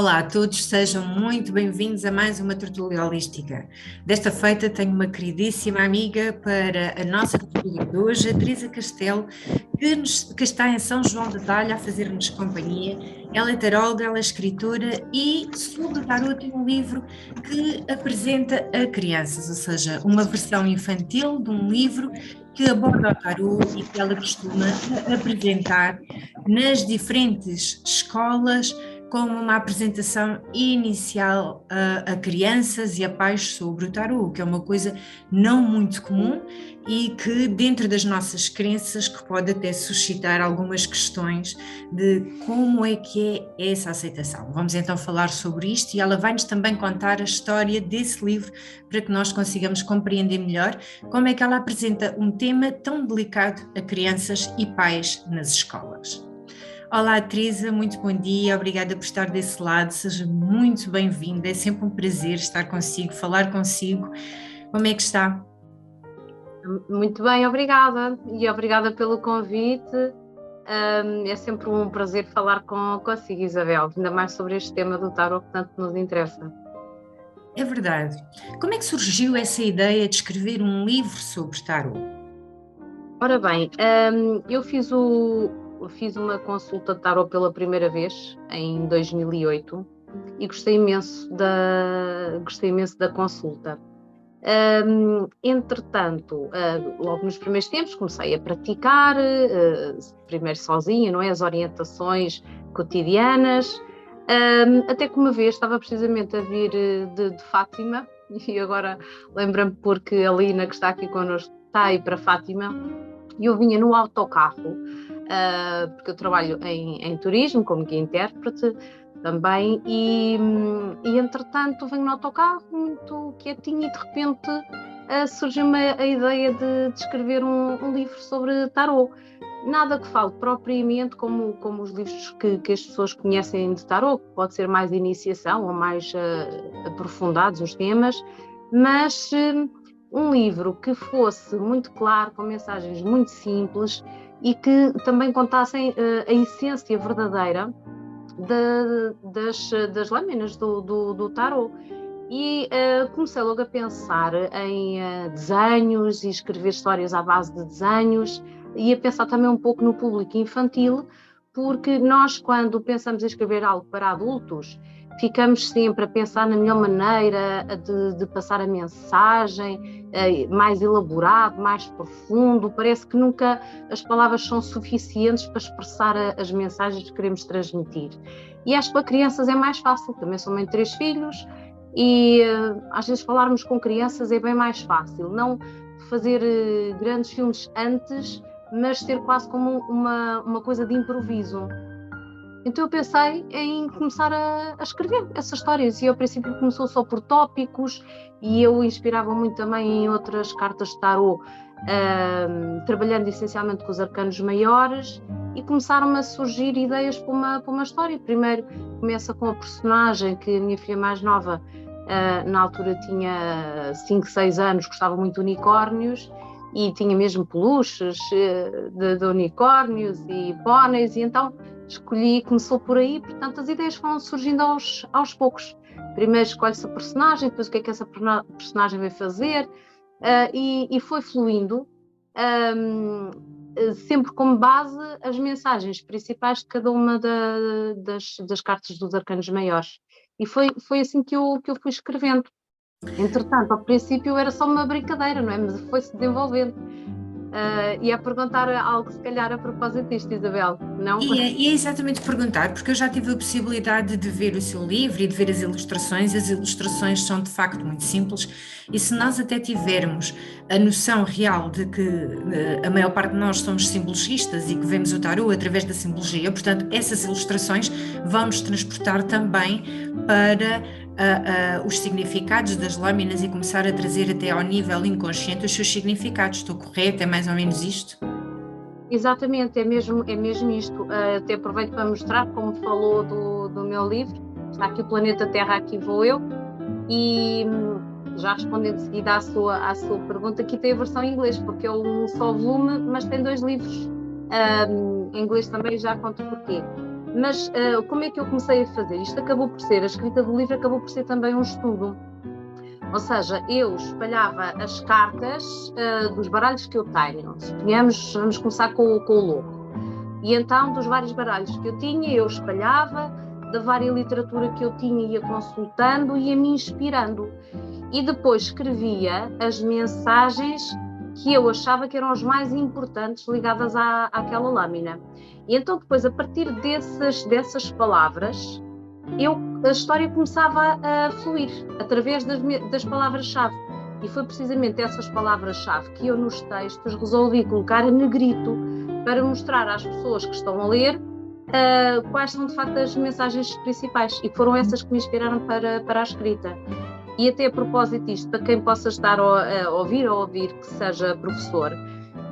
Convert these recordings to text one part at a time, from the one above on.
Olá a todos, sejam muito bem-vindos a mais uma tertúlia holística. Desta feita tenho uma queridíssima amiga para a nossa tertúlia de hoje, a Teresa Castelo, que está em São João de Talha a fazer-nos companhia. Ela é taróloga, ela é escritora e sobre o tarot tem um livro que apresenta a crianças, ou seja, uma versão infantil de um livro que aborda o tarot e que ela costuma apresentar nas diferentes escolas como uma apresentação inicial a crianças e a pais sobre o tarot, que é uma coisa não muito comum e que dentro das nossas crenças que pode até suscitar algumas questões de como é que é essa aceitação. Vamos então falar sobre isto e ela vai-nos também contar a história desse livro para que nós consigamos compreender melhor como é que ela apresenta um tema tão delicado a crianças e pais nas escolas. Olá, Teresa, muito bom dia, obrigada por estar desse lado, seja muito bem-vinda, é sempre um prazer estar consigo, falar consigo. Como é que está? Muito bem, obrigada, e obrigada pelo convite. É sempre um prazer falar consigo, Isabel, ainda mais sobre este tema do tarot que tanto nos interessa. É verdade. Como é que surgiu essa ideia de escrever um livro sobre tarot? Ora bem, eu fiz uma consulta de tarot pela primeira vez em 2008 e gostei imenso da consulta. Entretanto, logo nos primeiros tempos comecei a praticar, primeiro sozinha, não é? As orientações cotidianas, até que uma vez estava precisamente a vir de Fátima, e agora lembro-me porque a Lina, que está aqui connosco, está aí para Fátima, e eu vinha no autocarro, porque eu trabalho em turismo como guia intérprete também, e entretanto venho no autocarro muito quietinho e de repente surgiu-me a ideia de escrever um livro sobre tarot. Nada que fale propriamente como os livros que as pessoas conhecem de tarot, pode ser mais de iniciação ou mais aprofundados os temas, mas um livro que fosse muito claro, com mensagens muito simples e que também contassem a essência verdadeira das lâminas do tarot. E comecei logo a pensar em desenhos e escrever histórias à base de desenhos e a pensar também um pouco no público infantil, porque nós, quando pensamos em escrever algo para adultos, ficamos sempre a pensar na melhor maneira de passar a mensagem, mais elaborado, mais profundo. Parece que nunca as palavras são suficientes para expressar as mensagens que queremos transmitir. E acho que para crianças é mais fácil. Também sou mãe de 3 filhos e às vezes falarmos com crianças é bem mais fácil. Não fazer grandes filmes antes, mas ter quase como uma coisa de improviso. Então eu pensei em começar a escrever essas histórias e ao princípio começou só por tópicos e eu inspirava muito também em outras cartas de tarot, trabalhando essencialmente com os arcanos maiores, e começaram a surgir ideias para uma história. Primeiro começa com a personagem que a minha filha mais nova, na altura tinha 5, 6 anos, gostava muito de unicórnios e tinha mesmo peluches de unicórnios e póneis, e então começou por aí. Portanto as ideias foram surgindo aos poucos. Primeiro escolhe-se a personagem, depois o que é que essa personagem vai fazer, e foi fluindo, sempre como base as mensagens principais de cada uma das cartas dos arcanos maiores. E foi assim que eu fui escrevendo. Entretanto, ao princípio era só uma brincadeira, não é? Mas foi-se desenvolvendo. E a perguntar algo, se calhar, a propósito disto, Isabel, não? E é exatamente perguntar, porque eu já tive a possibilidade de ver o seu livro e de ver as ilustrações são de facto muito simples, e se nós até tivermos a noção real de que a maior parte de nós somos simbologistas e que vemos o tarot através da simbologia, portanto essas ilustrações vão nos transportar também para os significados das lâminas e começar a trazer até ao nível inconsciente os seus significados. Estou correta? É mais ou menos isto? Exatamente, é mesmo isto. Até aproveito para mostrar, como falou do meu livro. Está aqui o planeta Terra, aqui vou eu. E já respondendo de seguida à sua pergunta, aqui tem a versão em inglês, porque é um só volume, mas tem 2 livros. Em inglês também, já conto porquê. Mas como é que eu comecei a fazer? Isto acabou por ser, a escrita do livro acabou por ser também um estudo. Ou seja, eu espalhava as cartas dos baralhos que eu tenho. Suponhamos, vamos começar com o louco. E então, dos vários baralhos que eu tinha, eu espalhava, da vária literatura que eu tinha, ia consultando e ia me inspirando. E depois escrevia as mensagens que eu achava que eram as mais importantes ligadas àquela lâmina. E então depois, a partir dessas palavras, a história começava a fluir, através das palavras-chave. E foi precisamente essas palavras-chave que eu nos textos resolvi colocar a negrito, para mostrar às pessoas que estão a ler quais são de facto as mensagens principais. E foram essas que me inspiraram para a escrita. E até a propósito disto, para quem possa estar a ouvir que seja professor,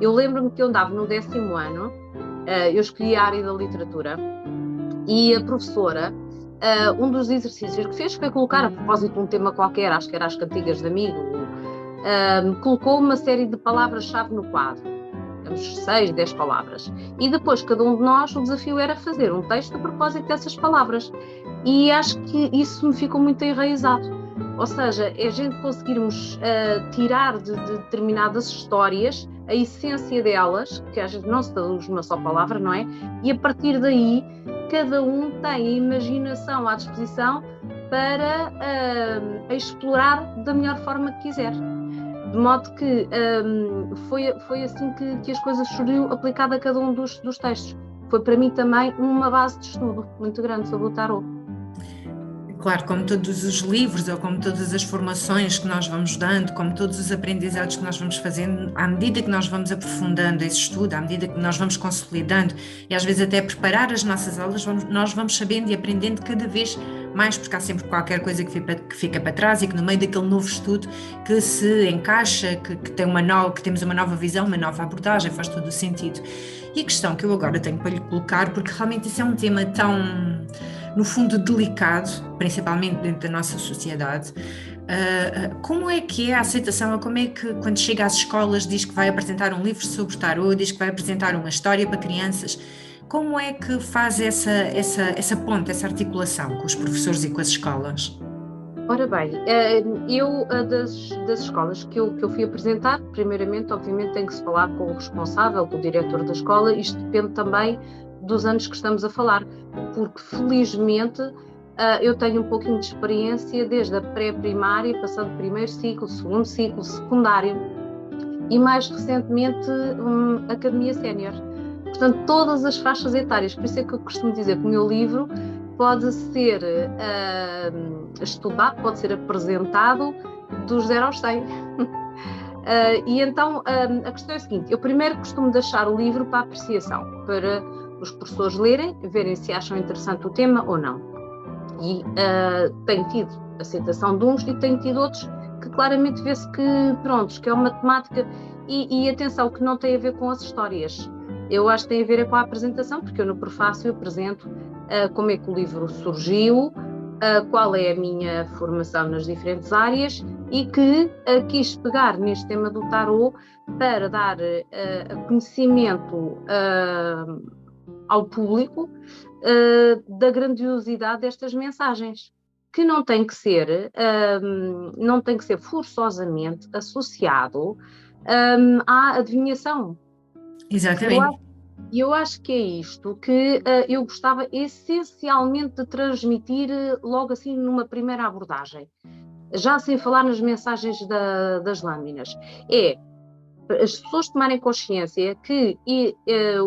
eu lembro-me que eu andava no 10º ano, eu escolhi a área da literatura, e a professora, um dos exercícios que fez foi colocar, a propósito de um tema qualquer, acho que era as cantigas de amigo, colocou uma série de palavras-chave no quadro, 6, 10 palavras, e depois cada um de nós, o desafio era fazer um texto a propósito dessas palavras, e acho que isso me ficou muito enraizado. Ou seja, é a gente conseguirmos tirar de determinadas histórias a essência delas, que às vezes não se traduz numa só palavra, não é? E a partir daí, cada um tem a imaginação à disposição para explorar da melhor forma que quiser. De modo que foi assim que as coisas surgiu aplicada a cada um dos textos. Foi para mim também uma base de estudo muito grande sobre o tarot. Claro, como todos os livros ou como todas as formações que nós vamos dando, como todos os aprendizados que nós vamos fazendo, à medida que nós vamos aprofundando esse estudo, à medida que nós vamos consolidando e às vezes até preparar as nossas aulas, nós vamos sabendo e aprendendo cada vez mais, porque há sempre qualquer coisa que fica para trás e que no meio daquele novo estudo que se encaixa, que temos uma nova visão, uma nova abordagem, faz todo o sentido. E a questão que eu agora tenho para lhe colocar, porque realmente isso é um tema tão, no fundo, delicado, principalmente dentro da nossa sociedade, como é que é a aceitação, como é que quando chega às escolas diz que vai apresentar um livro sobre tarot, diz que vai apresentar uma história para crianças, como é que faz essa ponte, essa articulação com os professores e com as escolas? Ora bem, eu das escolas que eu fui apresentar, primeiramente, obviamente, tem que se falar com o responsável, com o diretor da escola. Isto depende também dos anos que estamos a falar, porque felizmente eu tenho um pouquinho de experiência desde a pré-primária, passando primeiro ciclo, segundo ciclo, secundário e mais recentemente academia sénior. Portanto, todas as faixas etárias, por isso é que eu costumo dizer que o meu livro pode ser estudado, pode ser apresentado dos 0 aos 100. E então a questão é a seguinte: eu primeiro costumo deixar o livro para apreciação, para os professores lerem, verem se acham interessante o tema ou não. E tenho tido aceitação de uns e tenho tido outros que claramente vê-se que, que é uma temática e atenção, que não tem a ver com as histórias. Eu acho que tem a ver com a apresentação, porque eu no prefácio apresento como é que o livro surgiu, qual é a minha formação nas diferentes áreas e que quis pegar neste tema do tarot para dar conhecimento ao público da grandiosidade destas mensagens, que não tem que ser forçosamente associado à adivinhação. Exatamente. Eu acho que é isto que eu gostava essencialmente de transmitir logo assim numa primeira abordagem, já sem falar nas mensagens das lâminas. É as pessoas tomarem consciência que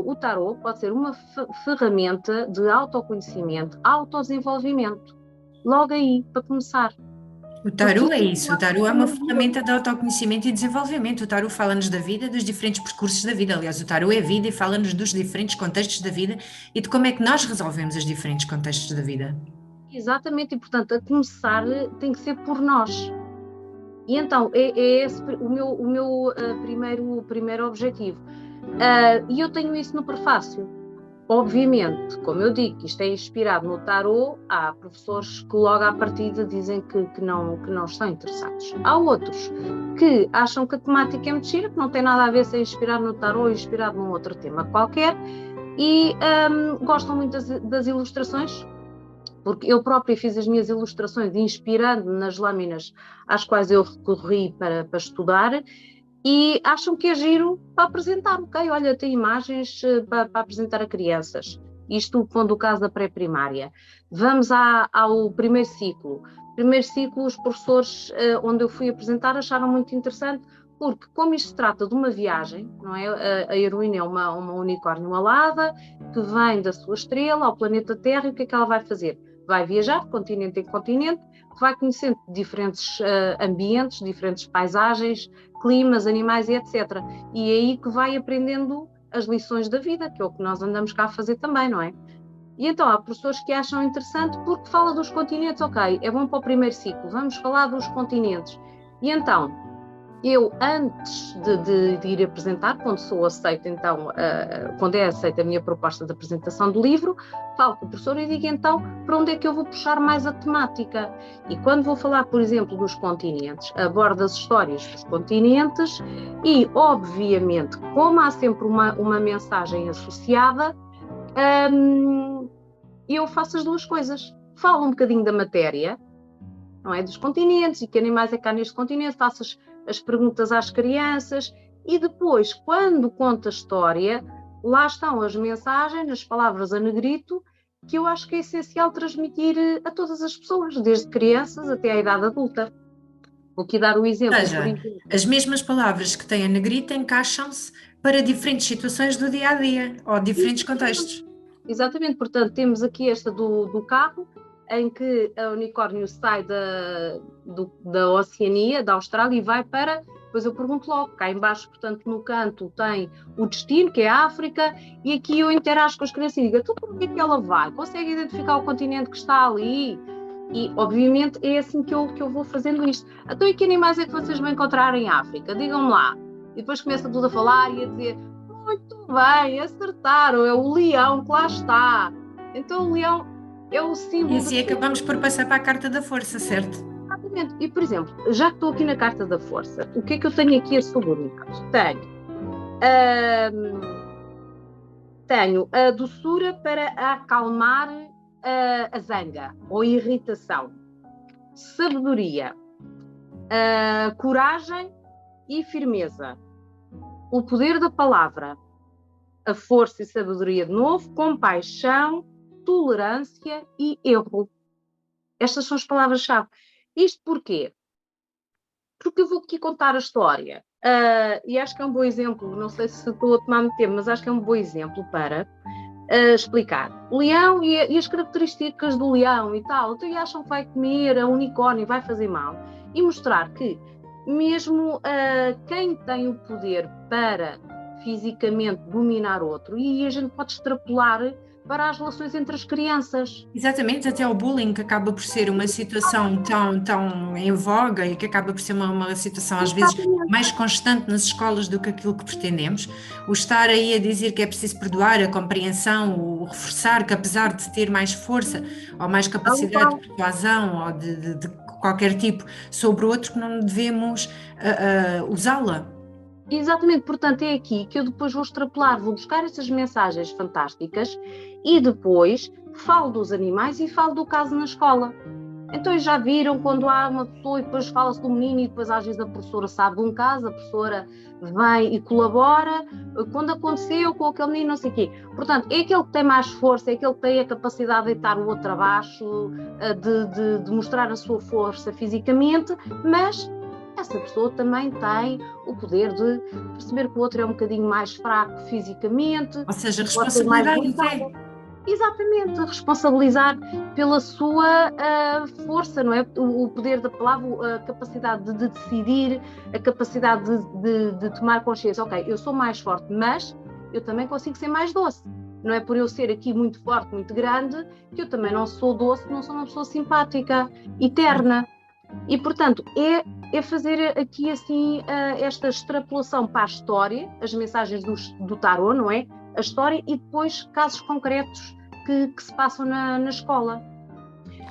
o tarot pode ser uma ferramenta de autoconhecimento, autodesenvolvimento. Logo aí, para começar. O tarot é isso, o tarot é uma ferramenta de autoconhecimento e desenvolvimento. O tarot fala-nos da vida, dos diferentes percursos da vida. Aliás, o tarot é vida e fala-nos dos diferentes contextos da vida e de como é que nós resolvemos os diferentes contextos da vida. Exatamente, e portanto, a começar tem que ser por nós. E então, é esse o meu primeiro objetivo. E eu tenho isso no prefácio. Obviamente, como eu digo, isto é inspirado no tarot, há professores que logo à partida dizem que não estão interessados. Há outros que acham que a temática é muito gira, que não tem nada a ver se é inspirado no tarot ou inspirado num outro tema qualquer, e gostam muito das ilustrações, porque eu própria fiz as minhas ilustrações inspirando nas lâminas às quais eu recorri para estudar, e acham que é giro para apresentar, ok? Olha, tem imagens para apresentar a crianças. Isto pondo o caso da pré-primária. Vamos ao primeiro ciclo. Primeiro ciclo, os professores onde eu fui apresentar acharam muito interessante, porque como isto se trata de uma viagem, não é? A heroína é uma unicórnio alada que vem da sua estrela ao planeta Terra, e o que é que ela vai fazer? Vai viajar de continente em continente, vai conhecendo diferentes ambientes, diferentes paisagens, climas, animais e etc. E é aí que vai aprendendo as lições da vida, que é o que nós andamos cá a fazer também, não é? E então há professores que acham interessante porque fala dos continentes, ok, é bom para o primeiro ciclo, vamos falar dos continentes. E então, eu antes de ir apresentar, quando sou aceita, então, quando é aceita a minha proposta de apresentação do livro, falo com o professor e digo então para onde é que eu vou puxar mais a temática. E quando vou falar, por exemplo, dos continentes, abordo as histórias dos continentes e, obviamente, como há sempre uma mensagem associada, eu faço as duas coisas. Falo um bocadinho da matéria, não é? Dos continentes, e que animais é que há neste continente, faço as perguntas às crianças, e depois, quando conto a história, lá estão as mensagens, as palavras a negrito, que eu acho que é essencial transmitir a todas as pessoas, desde crianças até à idade adulta. Vou aqui dar o exemplo, Ou seja, as mesmas palavras que têm a negrita encaixam-se para diferentes situações do dia a dia ou diferentes contextos. Exatamente, portanto, temos aqui esta do carro, em que a unicórnio sai da Oceania, da Austrália, e vai para, depois eu pergunto logo, cá embaixo, portanto, no canto tem o destino, que é a África, e aqui eu interajo com as crianças e digo, então por que é que ela vai? Consegue identificar o continente que está ali? E, obviamente, é assim que eu vou fazendo isto. Então, e que animais é que vocês vão encontrar em África? Digam-me lá. E depois começa tudo a falar e a dizer, muito bem, acertaram, é o leão que lá está. Então, o leão é o símbolo. E assim acabamos por passar para a carta da força, certo? Exatamente. E, por exemplo, já que estou aqui na carta da força, o que é que eu tenho aqui a sublinhar? Tenho a doçura para acalmar a zanga ou irritação, sabedoria, coragem e firmeza, o poder da palavra, a força e sabedoria de novo, compaixão, tolerância e erro. Estas são as palavras-chave. Isto porquê? Porque eu vou aqui contar a história. E acho que é um bom exemplo, não sei se estou a tomar muito tempo, mas acho que é um bom exemplo para explicar o leão e as características do leão e tal. Então, acham que vai comer a unicórnio, vai fazer mal. E mostrar que mesmo quem tem o poder para fisicamente dominar outro, e a gente pode extrapolar para as relações entre as crianças. Exatamente, até o bullying, que acaba por ser uma situação tão em voga e que acaba por ser uma situação às vezes mais constante nas escolas do que aquilo que pretendemos. O estar aí a dizer que é preciso perdoar, a compreensão, o reforçar que apesar de ter mais força ou mais capacidade de persuasão ou de qualquer tipo sobre o outro, que não devemos usá-la. Exatamente, portanto é aqui que eu depois vou extrapolar, vou buscar essas mensagens fantásticas e depois falo dos animais e falo do caso na escola. Então já viram quando há uma pessoa e depois fala-se do menino e depois às vezes a professora sabe de um caso, a professora vem e colabora, quando aconteceu com aquele menino, não sei o quê. Portanto, é aquele que tem mais força, é aquele que tem a capacidade de deitar o outro abaixo, de mostrar a sua força fisicamente, mas essa pessoa também tem o poder de perceber que o outro é um bocadinho mais fraco fisicamente. Ou seja, responsabilidade até. Exatamente, responsabilizar pela sua força, não é? O poder da palavra, a capacidade de decidir, a capacidade de tomar consciência. Ok, eu sou mais forte, mas eu também consigo ser mais doce. Não é por eu ser aqui muito forte, muito grande, que eu também não sou doce, não sou uma pessoa simpática e terna. E, portanto, é fazer aqui assim esta extrapolação para a história, as mensagens do tarô, não é? A história e depois casos concretos que se passam na escola.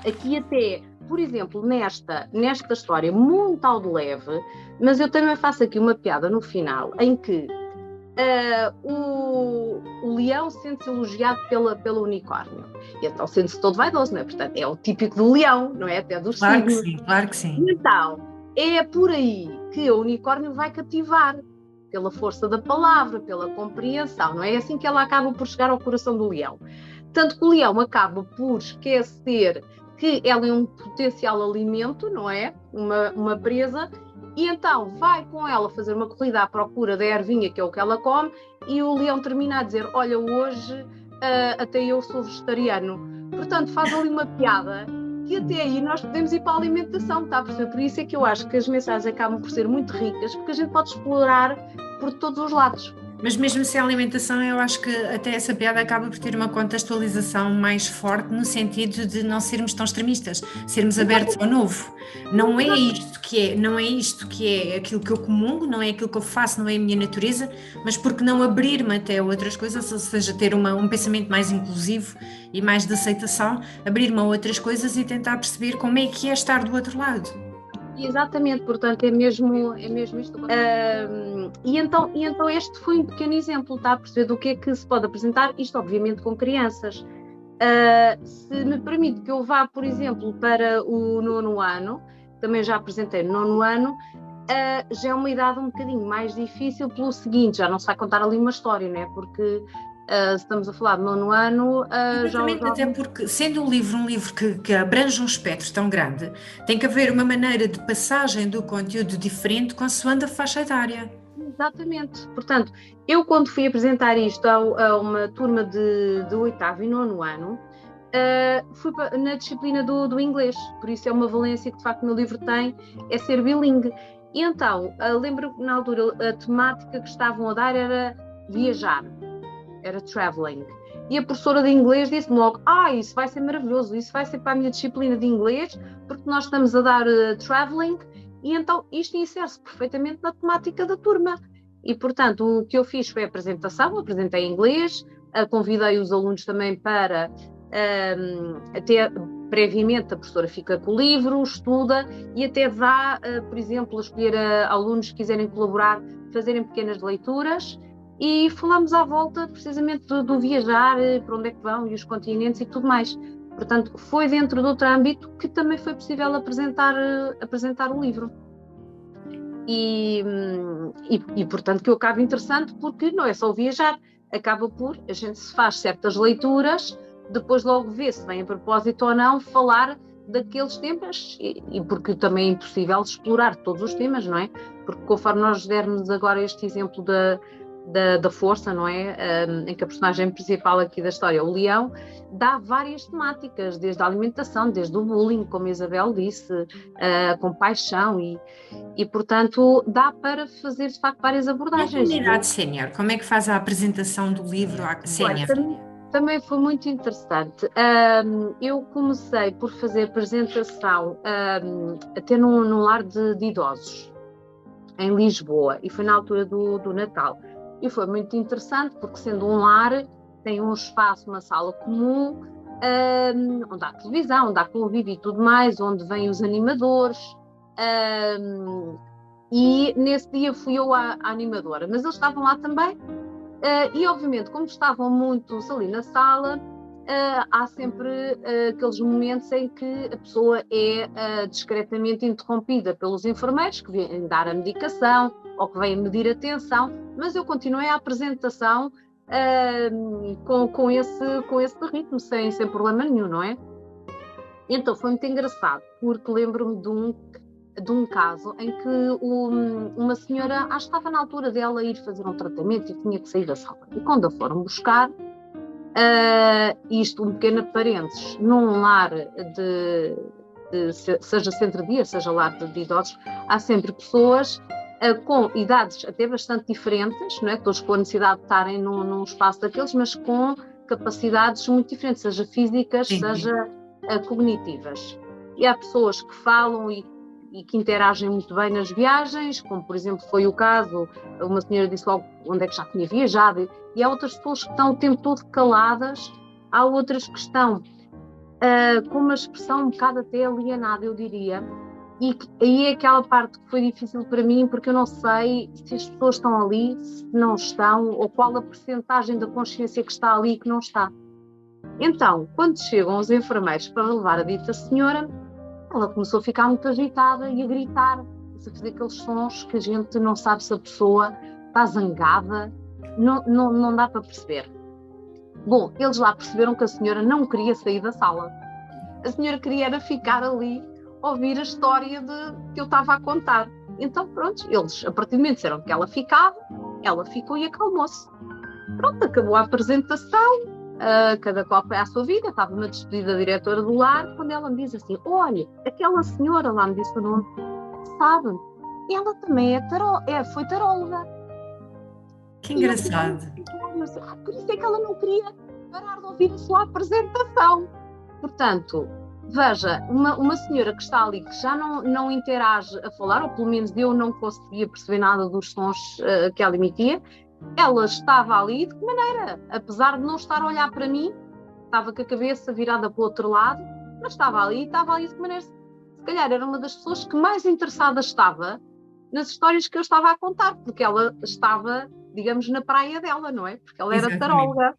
Aqui até, por exemplo, nesta história muito ao de leve, mas eu também faço aqui uma piada no final, em que o leão sente-se elogiado pelo unicórnio. E então sente-se todo vaidoso, não é? Portanto, é o típico do leão, não é? Até dos Claro que signos. sim, claro que sim. E então, é por aí que o unicórnio vai cativar, pela força da palavra, pela compreensão, não é? É assim que ela acaba por chegar ao coração do leão. Tanto que o leão acaba por esquecer que ela é um potencial alimento, não é? Uma presa, e então vai com ela fazer uma corrida à procura da ervinha, que é o que ela come, e o leão termina a dizer: olha, hoje até eu sou vegetariano. Portanto, faz ali uma piada que até aí nós podemos ir para a alimentação, está a perceber? Por isso é que eu acho que as mensagens acabam por ser muito ricas, porque a gente pode explorar por todos os lados. Mas mesmo sem alimentação, eu acho que até essa piada acaba por ter uma contextualização mais forte no sentido de não sermos tão extremistas, sermos abertos ao novo. Não é isto que é, não é isto que é aquilo que eu comungo, não é aquilo que eu faço, não é a minha natureza, mas porque não abrir-me até outras coisas, ou seja, ter um pensamento mais inclusivo e mais de aceitação, abrir-me a outras coisas e tentar perceber como é que é estar do outro lado. Exatamente, portanto é mesmo isto. E então este foi um pequeno exemplo, está a perceber do que é que se pode apresentar, isto obviamente com crianças. Se me permite que eu vá, por exemplo, para o 9º ano, também já apresentei no 9º ano, já é uma idade um bocadinho mais difícil pelo seguinte, já não se vai contar ali uma história, não é? Porque estamos a falar de 9º ano. Exatamente, até porque, sendo um livro que abrange um espectro tão grande, tem que haver uma maneira de passagem do conteúdo diferente consoante a faixa etária. Exatamente. Portanto, eu quando fui apresentar isto a uma turma de 8º e 9º ano, fui na disciplina do inglês, por isso é uma valência que de facto o meu livro tem, é ser bilingue. E então, lembro que na altura a temática que estavam a dar era viajar, era traveling. E a professora de inglês disse-me logo: isso vai ser maravilhoso, isso vai ser para a minha disciplina de inglês, porque nós estamos a dar traveling, e então isto insere-se perfeitamente na temática da turma. E, portanto, o que eu fiz foi a apresentação, apresentei em inglês, convidei os alunos também para, até previamente a professora fica com o livro, estuda e até dá, por exemplo, a escolher alunos que quiserem colaborar, fazerem pequenas leituras. E falamos à volta precisamente do viajar, para onde é que vão e os continentes e tudo mais. Portanto, foi dentro de outro âmbito que também foi possível apresentar o livro. E, portanto, que eu acabo interessante porque não é só o viajar, acaba por, a gente se faz certas leituras, depois logo vê se vem a propósito ou não falar daqueles temas, e porque também é impossível explorar todos os temas, não é? Porque conforme nós dermos agora este exemplo da força, não é? Em que a personagem principal aqui da história, o leão, dá várias temáticas, desde a alimentação, desde o bullying, como a Isabel disse, a compaixão e, portanto, dá para fazer, de facto, várias abordagens. E a comunidade sénior, como é que faz a apresentação do livro à sénior? Também foi muito interessante. Eu comecei por fazer apresentação até num lar de idosos, em Lisboa, e foi na altura do Natal. E foi muito interessante porque, sendo um lar, tem um espaço, uma sala comum, onde há televisão, onde há convívio e tudo mais, onde vêm os animadores. E nesse dia fui eu a animadora, mas eles estavam lá também. E, obviamente, como estavam muitos ali na sala, há sempre aqueles momentos em que a pessoa é discretamente interrompida pelos enfermeiros que vêm dar a medicação ou que vêm medir a tensão, mas eu continuei a apresentação com esse ritmo, sem problema nenhum, não é? Então foi muito engraçado, porque lembro-me de um caso em que uma senhora, acho que estava na altura dela ir fazer um tratamento e tinha que sair da sala. E quando a foram buscar, isto, um pequeno parênteses, num lar seja centro-dia, seja lar de idosos, há sempre pessoas com idades até bastante diferentes, não é? Todos com a necessidade de estarem num espaço daqueles, mas com capacidades muito diferentes, seja físicas, seja cognitivas. E há pessoas que falam e que interagem muito bem nas viagens, como por exemplo foi o caso, uma senhora disse logo onde é que já tinha viajado, e há outras pessoas que estão o tempo todo caladas, há outras que estão com uma expressão um bocado até alienada, eu diria, E aí é aquela parte que foi difícil para mim, porque eu não sei se as pessoas estão ali, se não estão, ou qual a percentagem da consciência que está ali e que não está. Então, quando chegam os enfermeiros para levar a dita senhora, ela começou a ficar muito agitada e a gritar, a fazer aqueles sons que a gente não sabe se a pessoa está zangada, não dá para perceber. Bom, eles lá perceberam que a senhora não queria sair da sala. A senhora queria era ficar ali, ouvir a história que eu estava a contar. Então, pronto, eles, a partir do momento disseram que ela ficava, ela ficou e acalmou-se. Pronto, acabou a apresentação, cada qual foi à sua vida, estava uma despedida da diretora do lar, quando ela me diz assim, olha, aquela senhora lá me disse o nome, sabe, ela também foi taróloga. Que engraçado. Por isso é que ela não queria parar de ouvir a sua apresentação. Portanto, veja, uma senhora que está ali, que já não interage a falar, ou pelo menos eu não conseguia perceber nada dos sons que ela emitia, ela estava ali de que maneira? Apesar de não estar a olhar para mim, estava com a cabeça virada para o outro lado, mas estava ali de que maneira? Se calhar era uma das pessoas que mais interessada estava nas histórias que eu estava a contar, porque ela estava, digamos, na praia dela, não é? Porque ela era taróloga.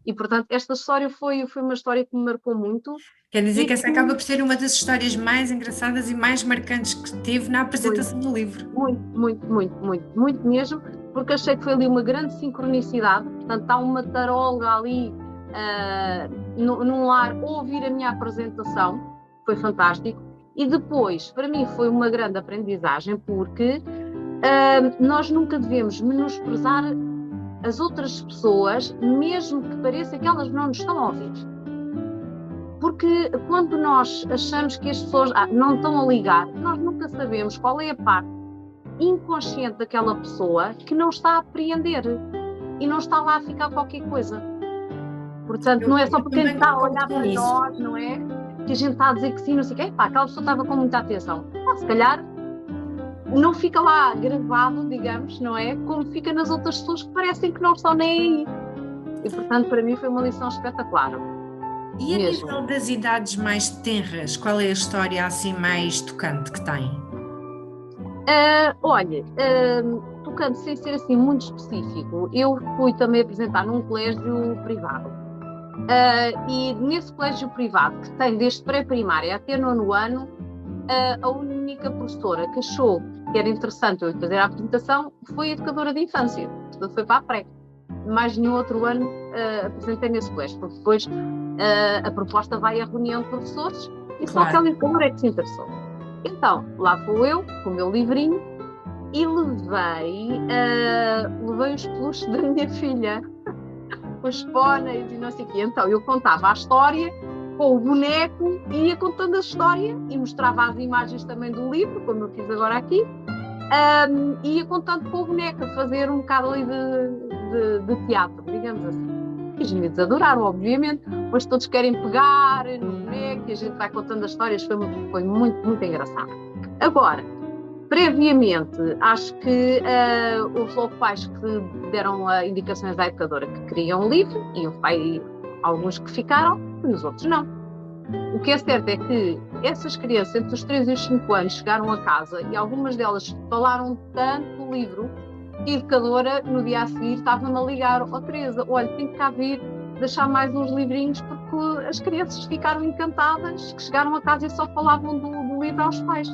E, portanto, esta história foi uma história que me marcou muito. Quer dizer que essa acaba por ser uma das histórias mais engraçadas e mais marcantes que teve na apresentação do livro. Muito mesmo, porque achei que foi ali uma grande sincronicidade. Portanto, há uma taróloga ali num lar ouvir a minha apresentação, foi fantástico. E depois, para mim, foi uma grande aprendizagem, porque nós nunca devemos menosprezar as outras pessoas, mesmo que pareça que elas não nos estão a ouvir. Porque quando nós achamos que as pessoas não estão a ligar, nós nunca sabemos qual é a parte inconsciente daquela pessoa que não está a apreender e não está lá a ficar qualquer coisa. Portanto, não é só porque ele está a olhar para nós, não é? Que a gente está a dizer que sim, não sei o quê. Aquela pessoa estava com muita atenção. Se calhar não fica lá gravado, digamos, não é? Como fica nas outras pessoas que parecem que não estão nem aí. E, portanto, para mim foi uma lição espetacular. E a nível das idades mais tenras, qual é a história assim mais tocante que tem? Olha, tocante sem ser assim muito específico, eu fui também apresentar num colégio privado. E nesse colégio privado, que tem desde pré-primária até 9º ano, a única professora que achou que era interessante eu fazer a apresentação foi a educadora de infância, portanto foi para a pré. Mais nenhum outro ano apresentei nesse colégio, porque depois a proposta vai à reunião de professores e só aquela educadora é que se interessou. Então, lá fui eu, com o meu livrinho, e levei os peluches da minha filha, os póneis e não sei o quê. Então, eu contava a história com o boneco, ia contando a história e mostrava as imagens também do livro, como eu fiz agora aqui, ia contando com o boneco, a fazer um bocado ali de teatro, digamos assim. E os miúdos adoraram, obviamente, pois todos querem pegar no boneco e a gente vai contando as histórias, foi muito, muito engraçado. Agora, previamente, acho que houve logo pais que deram indicações à educadora que queriam um livro, e houve alguns que ficaram, e os outros não. O que é certo é que essas crianças, entre os 3 e os 5 anos, chegaram a casa e algumas delas falaram tanto do livro que a educadora, no dia a seguir, estava-me a ligar: "Oh, Teresa, olha, tem que cá vir deixar mais uns livrinhos", porque as crianças ficaram encantadas, que chegaram a casa e só falavam do livro aos pais.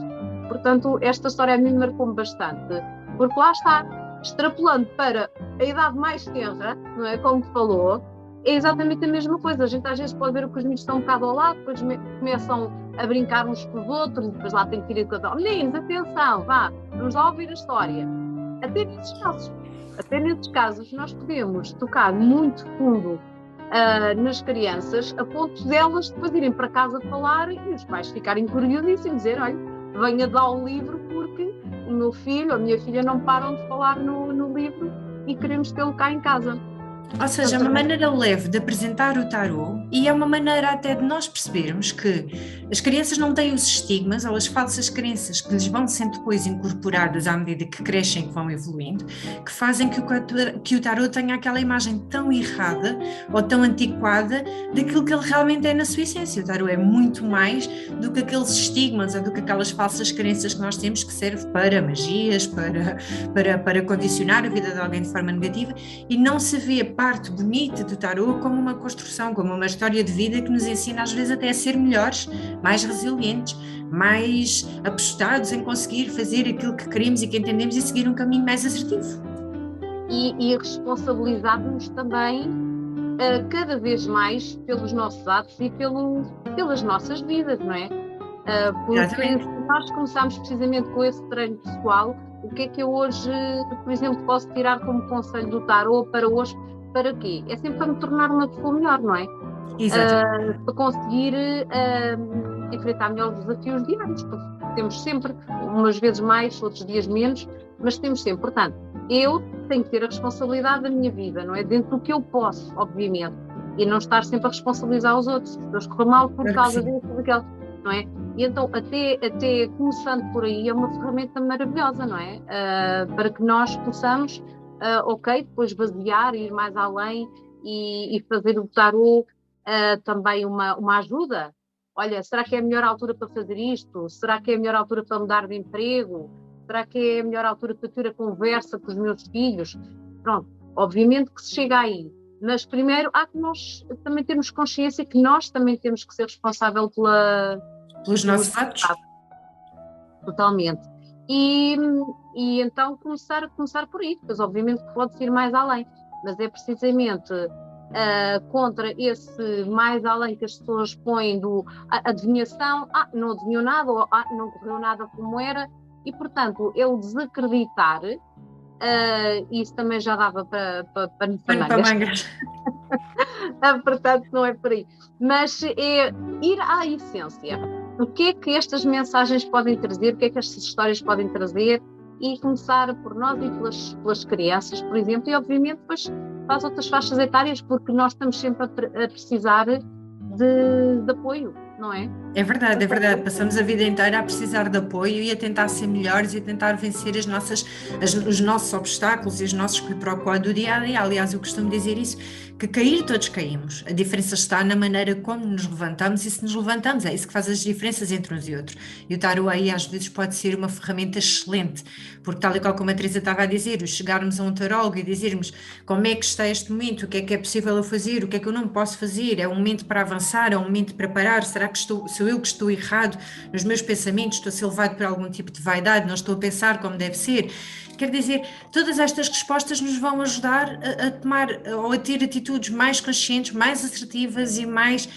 Portanto, esta história a mim marcou-me bastante, porque lá está, extrapolando para a idade mais tenra, não é, como falou, é exatamente a mesma coisa. A gente às vezes pode ver que os meninos estão um bocado ao lado, depois começam a brincar uns com os outros, e depois lá tem que ir e contar: "Meninos, atenção, vá, vamos lá ouvir a história". Até nesses casos, nós podemos tocar muito fundo nas crianças, a ponto delas depois irem para casa falar e os pais ficarem curiosíssimos, dizer: "Olha, venha dar o livro porque o meu filho ou a minha filha não param de falar no livro e queremos tê-lo cá em casa". Ou seja, é uma maneira leve de apresentar o tarô e é uma maneira até de nós percebermos que as crianças não têm os estigmas ou as falsas crenças que lhes vão sendo depois incorporadas à medida que crescem e que vão evoluindo, que fazem que o tarô tenha aquela imagem tão errada ou tão antiquada daquilo que ele realmente é na sua essência. O tarô é muito mais do que aqueles estigmas ou do que aquelas falsas crenças que nós temos que serve para magias, para condicionar a vida de alguém de forma negativa, e não se vê a parte bonita do tarô como uma construção, como uma história de vida que nos ensina às vezes até a ser melhores, mais resilientes, mais apostados em conseguir fazer aquilo que queremos e que entendemos e seguir um caminho mais assertivo. E responsabilizar-nos também cada vez mais pelos nossos atos e pelas nossas vidas, não é? Porque nós começámos precisamente com esse treino pessoal. O que é que eu hoje, por exemplo, posso tirar como conselho do tarô para hoje? Para quê? É sempre para me tornar uma pessoa melhor, não é? Para conseguir enfrentar melhor os desafios diários. Temos sempre, umas vezes mais, outros dias menos, mas temos sempre. Portanto, eu tenho que ter a responsabilidade da minha vida, não é? Dentro do que eu posso, obviamente. E não estar sempre a responsabilizar os outros. Se Deus correr mal por causa disso ou daquela, não é? E então, até começando por aí, é uma ferramenta maravilhosa, não é? Para que nós possamos, depois basear, ir mais além e fazer o tarô também uma ajuda. Olha, será que é a melhor altura para fazer isto? Será que é a melhor altura para mudar de emprego? Será que é a melhor altura para ter a conversa com os meus filhos? Pronto, obviamente que se chega aí. Mas primeiro há que nós também termos consciência que nós também temos que ser responsável pelos nossos atos. Totalmente. E então começar por aí, pois obviamente que pode ir mais além, mas é precisamente contra esse mais além que as pessoas põem do adivinhação, não adivinhou nada, ou não correu nada como era, e portanto é o desacreditar. Isso também já dava para mangas. Portanto, não é por aí. Mas é ir à essência. O que é que estas mensagens podem trazer? O que é que estas histórias podem trazer? E começar por nós e pelas crianças, por exemplo, e obviamente depois para as outras faixas etárias, porque nós estamos sempre a precisar de apoio, não é? É verdade, é verdade. Passamos a vida inteira a precisar de apoio e a tentar ser melhores e a tentar vencer os nossos obstáculos e os nossos quiproquó do dia a dia. Aliás, eu costumo dizer isso, que cair todos caímos. A diferença está na maneira como nos levantamos e se nos levantamos. É isso que faz as diferenças entre uns e outros. E o tarô aí às vezes pode ser uma ferramenta excelente, porque tal e qual como a Teresa estava a dizer, chegarmos a um tarólogo e dizermos como é que está este momento, o que é possível eu fazer, o que é que eu não posso fazer, é um momento para avançar, é um momento para parar, será que sou eu que estou errado nos meus pensamentos, estou a ser levado por algum tipo de vaidade, não estou a pensar como deve ser. Quer dizer, todas estas respostas nos vão ajudar a tomar ou a ter atitudes mais conscientes, mais assertivas e mais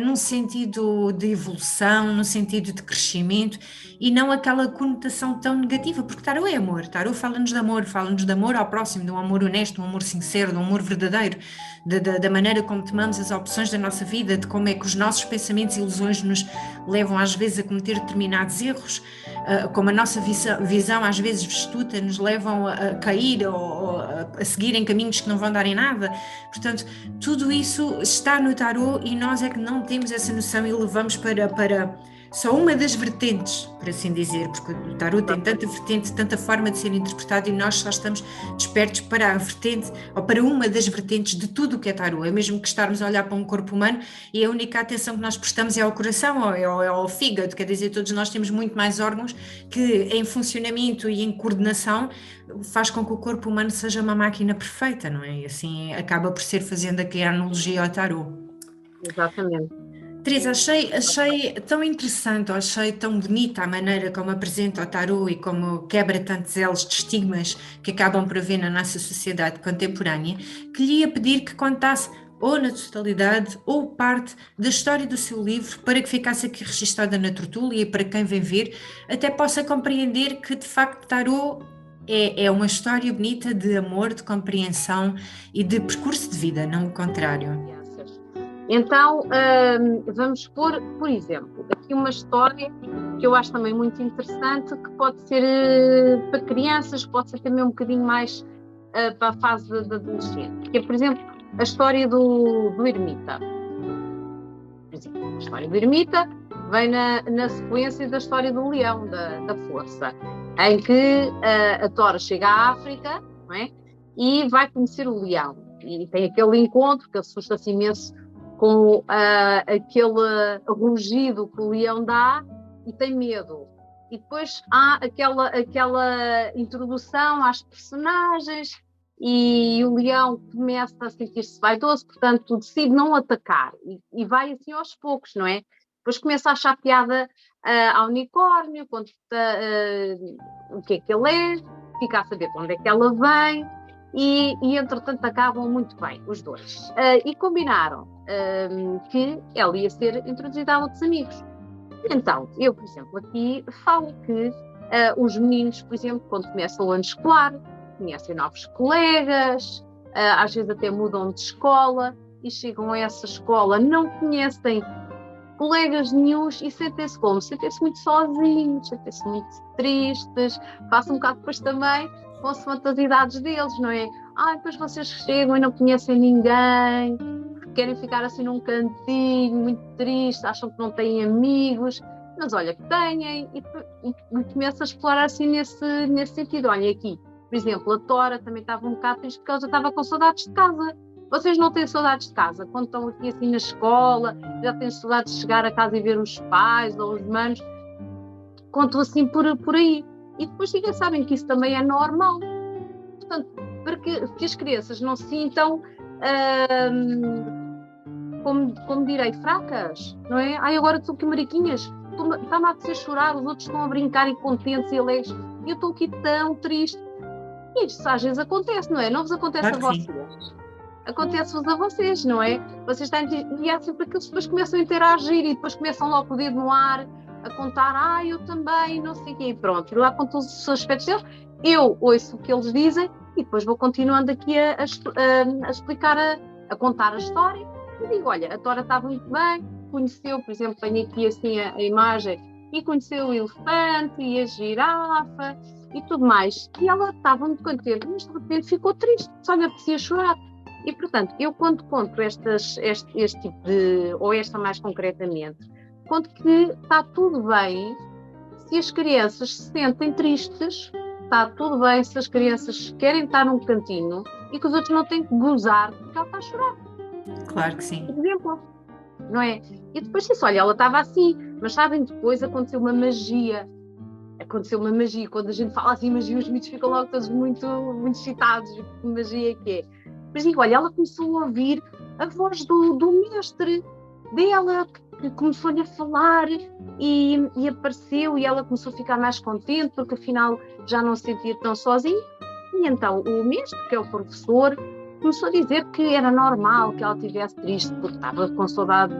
num sentido de evolução, num sentido de crescimento e não aquela conotação tão negativa, porque tarô é amor, tarô fala-nos de amor ao próximo, de um amor honesto, um amor sincero, de um amor verdadeiro, da maneira como tomamos as opções da nossa vida, de como é que os nossos pensamentos e ilusões nos levam às vezes a cometer determinados erros, como a nossa visão às vezes vestuta nos levam a cair ou a seguir em caminhos que não vão dar em nada. Portanto, tudo isso está no tarô e nós é que não temos essa noção e levamos para só uma das vertentes, por assim dizer, porque o tarô tem tanta vertente, tanta forma de ser interpretado e nós só estamos despertos para a vertente ou para uma das vertentes de tudo o que é tarô. É mesmo que estarmos a olhar para um corpo humano e a única atenção que nós prestamos é ao coração ou é ao fígado, quer dizer, todos nós temos muito mais órgãos que em funcionamento e em coordenação faz com que o corpo humano seja uma máquina perfeita, não é? E assim acaba por ser fazendo aqui a analogia ao tarô. Exatamente. Teresa, achei tão interessante, achei tão bonita a maneira como apresenta o tarô e como quebra tantos elos de estigmas que acabam por haver na nossa sociedade contemporânea, que lhe ia pedir que contasse ou na totalidade ou parte da história do seu livro para que ficasse aqui registada na tertúlia e para quem vem ver até possa compreender que de facto tarô é uma história bonita de amor, de compreensão e de percurso de vida, não o contrário. Então, vamos pôr, por exemplo, aqui uma história que eu acho também muito interessante, que pode ser para crianças, pode ser também um bocadinho mais para a fase de adolescente, que é, por exemplo, a história do ermita. Por exemplo, a história do ermita vem na sequência da história do leão, da força, em que a Tora chega à África, não é? E vai conhecer o leão. E tem aquele encontro que assusta-se imenso com aquele rugido que o leão dá e tem medo. E depois há aquela introdução às personagens e o leão começa a sentir-se vaidoso, portanto decide não atacar e vai assim aos poucos, não é? Depois começa a achar piada ao unicórnio, conta o que é que ele é, fica a saber de onde é que ela vem e entretanto acabam muito bem os dois. E combinaram que ela ia ser introduzida a outros amigos. Então, eu, por exemplo, aqui falo que os meninos, por exemplo, quando começam o ano escolar, conhecem novos colegas, às vezes até mudam de escola e chegam a essa escola, não conhecem colegas nenhuns e sentem-se como? Sentem-se muito sozinhos, sentem-se muito tristes, passa um bocado depois também com as fantasidades deles, não é? Depois vocês chegam e não conhecem ninguém, querem ficar assim num cantinho, muito triste, acham que não têm amigos, mas olha que têm, e começa a explorar assim nesse sentido. Olha aqui, por exemplo, a Tora também estava um bocado triste porque ela já estava com saudades de casa. Vocês não têm saudades de casa? Quando estão aqui assim na escola, já têm saudades de chegar a casa e ver os pais ou os manos? Contam assim por aí. E depois já sabem que isso também é normal. Portanto, para que as crianças não se sintam, como direi, fracas, não é? Agora estou aqui mariquinhas, está-me a apetecer chorar, os outros estão a brincar e contentes e alegres, e eu estou aqui tão triste. E isso às vezes acontece, não é? Não vos acontece Claro a que sim. vocês? Acontece-vos a vocês, não é? Vocês têm, e há sempre aqueles que depois começam a interagir e depois começam logo o dedo no ar, a contar, eu também, não sei o quê, e pronto, e lá com todos os aspectos deles, eu ouço o que eles dizem e depois vou continuando aqui a explicar, a contar a história, e digo, olha, a Tora estava muito bem, conheceu, por exemplo, tenho aqui assim a imagem, e conheceu o elefante e a girafa e tudo mais, e ela estava muito contente, mas de repente ficou triste, só lhe apetecia chorar. E, portanto, eu quando conto este tipo de, ou esta mais concretamente, conto que está tudo bem se as crianças se sentem tristes, está tudo bem se as crianças querem estar num cantinho e que os outros não têm que gozar porque ela está a chorar. Claro que sim. Por exemplo, não é? E depois disse, olha, ela estava assim, mas sabem, depois aconteceu uma magia. Quando a gente fala assim magia, os mitos ficam logo todos muito, muito excitados. Que magia que é? Mas digo, olha, ela começou a ouvir a voz do mestre dela, que começou-lhe a falar e apareceu e ela começou a ficar mais contente porque afinal já não se sentia tão sozinha. E então o mestre, que é o professor, começou a dizer que era normal que ela estivesse triste porque estava com saudade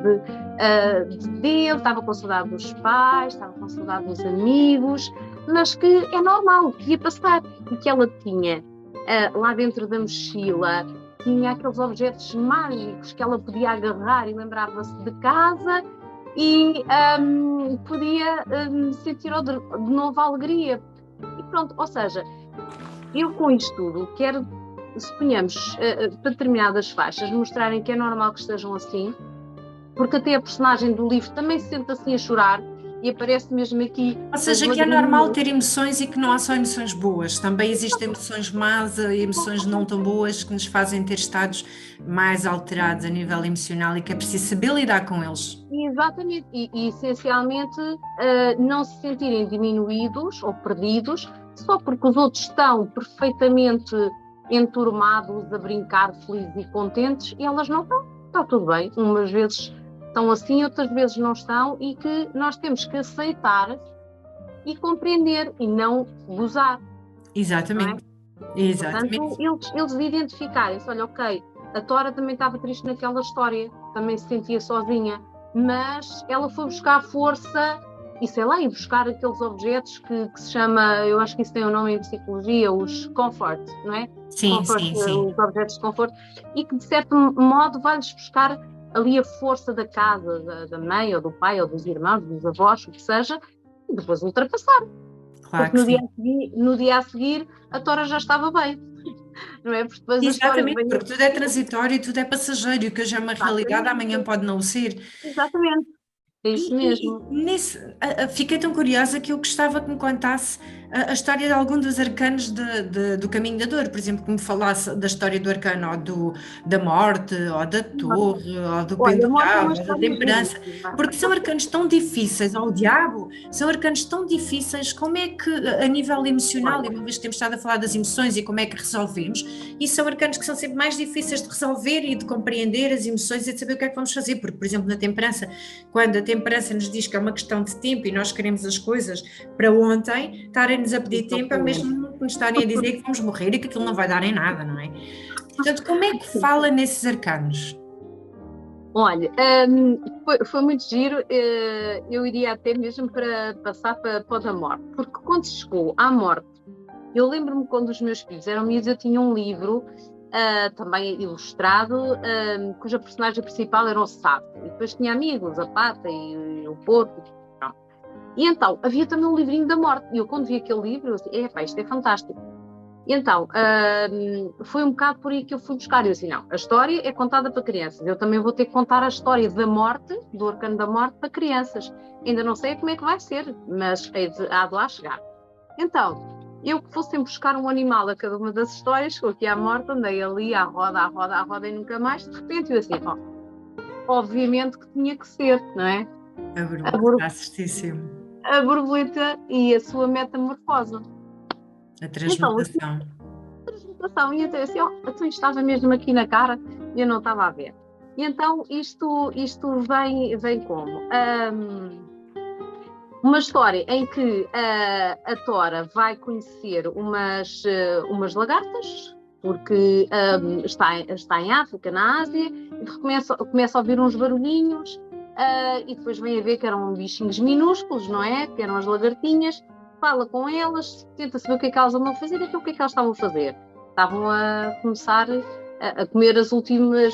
dele, estava com saudade dos pais, estava com saudade dos amigos, mas que é normal, que ia passar e que ela tinha lá dentro da mochila, tinha aqueles objetos mágicos que ela podia agarrar e lembrava-se de casa e podia sentir de novo a alegria. E pronto, ou seja, eu com isto tudo quero, suponhamos, para determinadas faixas, mostrarem que é normal que estejam assim, porque até a personagem do livro também se sente assim a chorar e aparece mesmo aqui. Ou seja, que é normal ter emoções e que não há só emoções boas, também existem emoções más e emoções não tão boas que nos fazem ter estados mais alterados a nível emocional e que é preciso saber lidar com eles. Exatamente, e essencialmente não se sentirem diminuídos ou perdidos só porque os outros estão perfeitamente enturmados a brincar, felizes e contentes e elas não estão. Está tudo bem, umas vezes estão assim, outras vezes não estão e que nós temos que aceitar e compreender e não gozar. Exatamente. Não é? Exatamente. Portanto, eles identificarem-se, olha, ok, a Tora também estava triste naquela história, também se sentia sozinha, mas ela foi buscar força e sei lá, e buscar aqueles objetos que se chama, eu acho que isso tem um nome em psicologia, os comfort, não é? Sim, comfort, sim, sim. Os objetos de conforto, e que de certo modo vai-lhes buscar ali a força da casa, da mãe ou do pai ou dos irmãos, dos avós, o que seja, e depois ultrapassar. Claro Porque que sim. no dia a seguir a Tora já estava bem. não é? Porque depois as histórias Exatamente, vêm. porque tudo é transitório e tudo é passageiro, e o que hoje é uma realidade, amanhã Exatamente, pode não o ser. exatamente, é isso mesmo. Fiquei tão curiosa que eu gostava que me contasse a história de algum dos arcanos do Caminho da Dor, por exemplo, que me falasse da história do arcano da morte, ou da torre, ou do Olha, a morte é uma pendular, ou da história temperança, giríssima. porque são arcanos tão difíceis, ou o diabo, são arcanos tão difíceis, como é que a nível emocional, e Olha, uma vez que temos estado a falar das emoções e como é que resolvemos, e são arcanos que são sempre mais difíceis de resolver e de compreender as emoções e de saber o que é que vamos fazer, porque, por exemplo, na temperança, quando a temperança nos diz que é uma questão de tempo e nós queremos as coisas para ontem, estarem-nos a pedir tempo é o exatamente. mesmo que nos estarem a dizer que vamos morrer e que aquilo não vai dar em nada, não é? Portanto, como é que fala nesses arcanos? Olha, foi muito giro, eu iria até mesmo para passar para o da morte, porque quando chegou à morte, eu lembro-me quando os meus filhos eram miúdos, eu tinha um livro, também ilustrado, cuja personagem principal era o sapo, e depois tinha amigos, a pata e o porco, pronto. E então, havia também um livrinho da morte, e eu quando vi aquele livro, eu disse, epá, isto é fantástico. E então, foi um bocado por aí que eu fui buscar. Eu disse, não, a história é contada para crianças. Eu também vou ter que contar a história da morte, do arcano da morte, para crianças. Ainda não sei como é que vai ser, mas há de lá chegar. Então, eu que fosse sempre buscar um animal a cada uma das histórias, chegou aqui à morte, andei ali à roda, à roda, à roda e nunca mais. De repente, eu assim, obviamente que tinha que ser, não é? A A, borboleta bor está certíssimo. a borboleta e a sua metamorfose. A Então, transmutação. situação. E até assim, então estava mesmo aqui na cara e eu não estava a ver. E então isto vem como? Uma história em que a Tora vai conhecer umas lagartas, porque está em África, na Ásia, e começa a ouvir uns barulhinhos, e depois vem a ver que eram bichinhos minúsculos, não é? Que eram as lagartinhas, fala com elas, tenta saber o que é que elas andam a fazer, então o que é que elas estavam a fazer? Estavam a começar a comer as últimas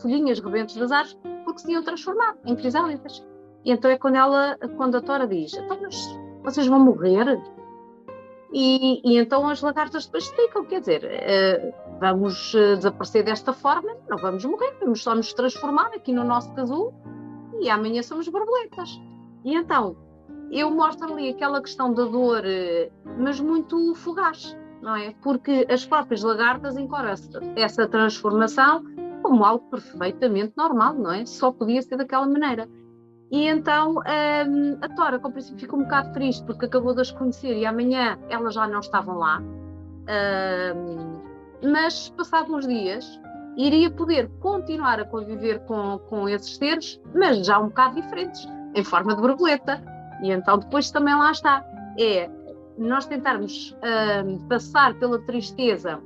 folhinhas, rebentos das árvores, porque se iam transformar em crisálidas. E então é quando a Tora diz, então, mas vocês vão morrer? E então as lagartas depois explicam, quer dizer, vamos desaparecer desta forma, não vamos morrer, vamos só nos transformar aqui no nosso casulo e amanhã somos borboletas. E então eu mostro ali aquela questão da dor, mas muito fugaz, não é? Porque as próprias lagartas encaram essa transformação como algo perfeitamente normal, não é? Só podia ser daquela maneira. E então a Tora, com o princípio, ficou um bocado triste porque acabou de as conhecer e amanhã elas já não estavam lá. Mas, passados uns dias, iria poder continuar a conviver com esses seres, mas já um bocado diferentes, em forma de borboleta. E então depois também lá está. É nós tentarmos passar pela tristeza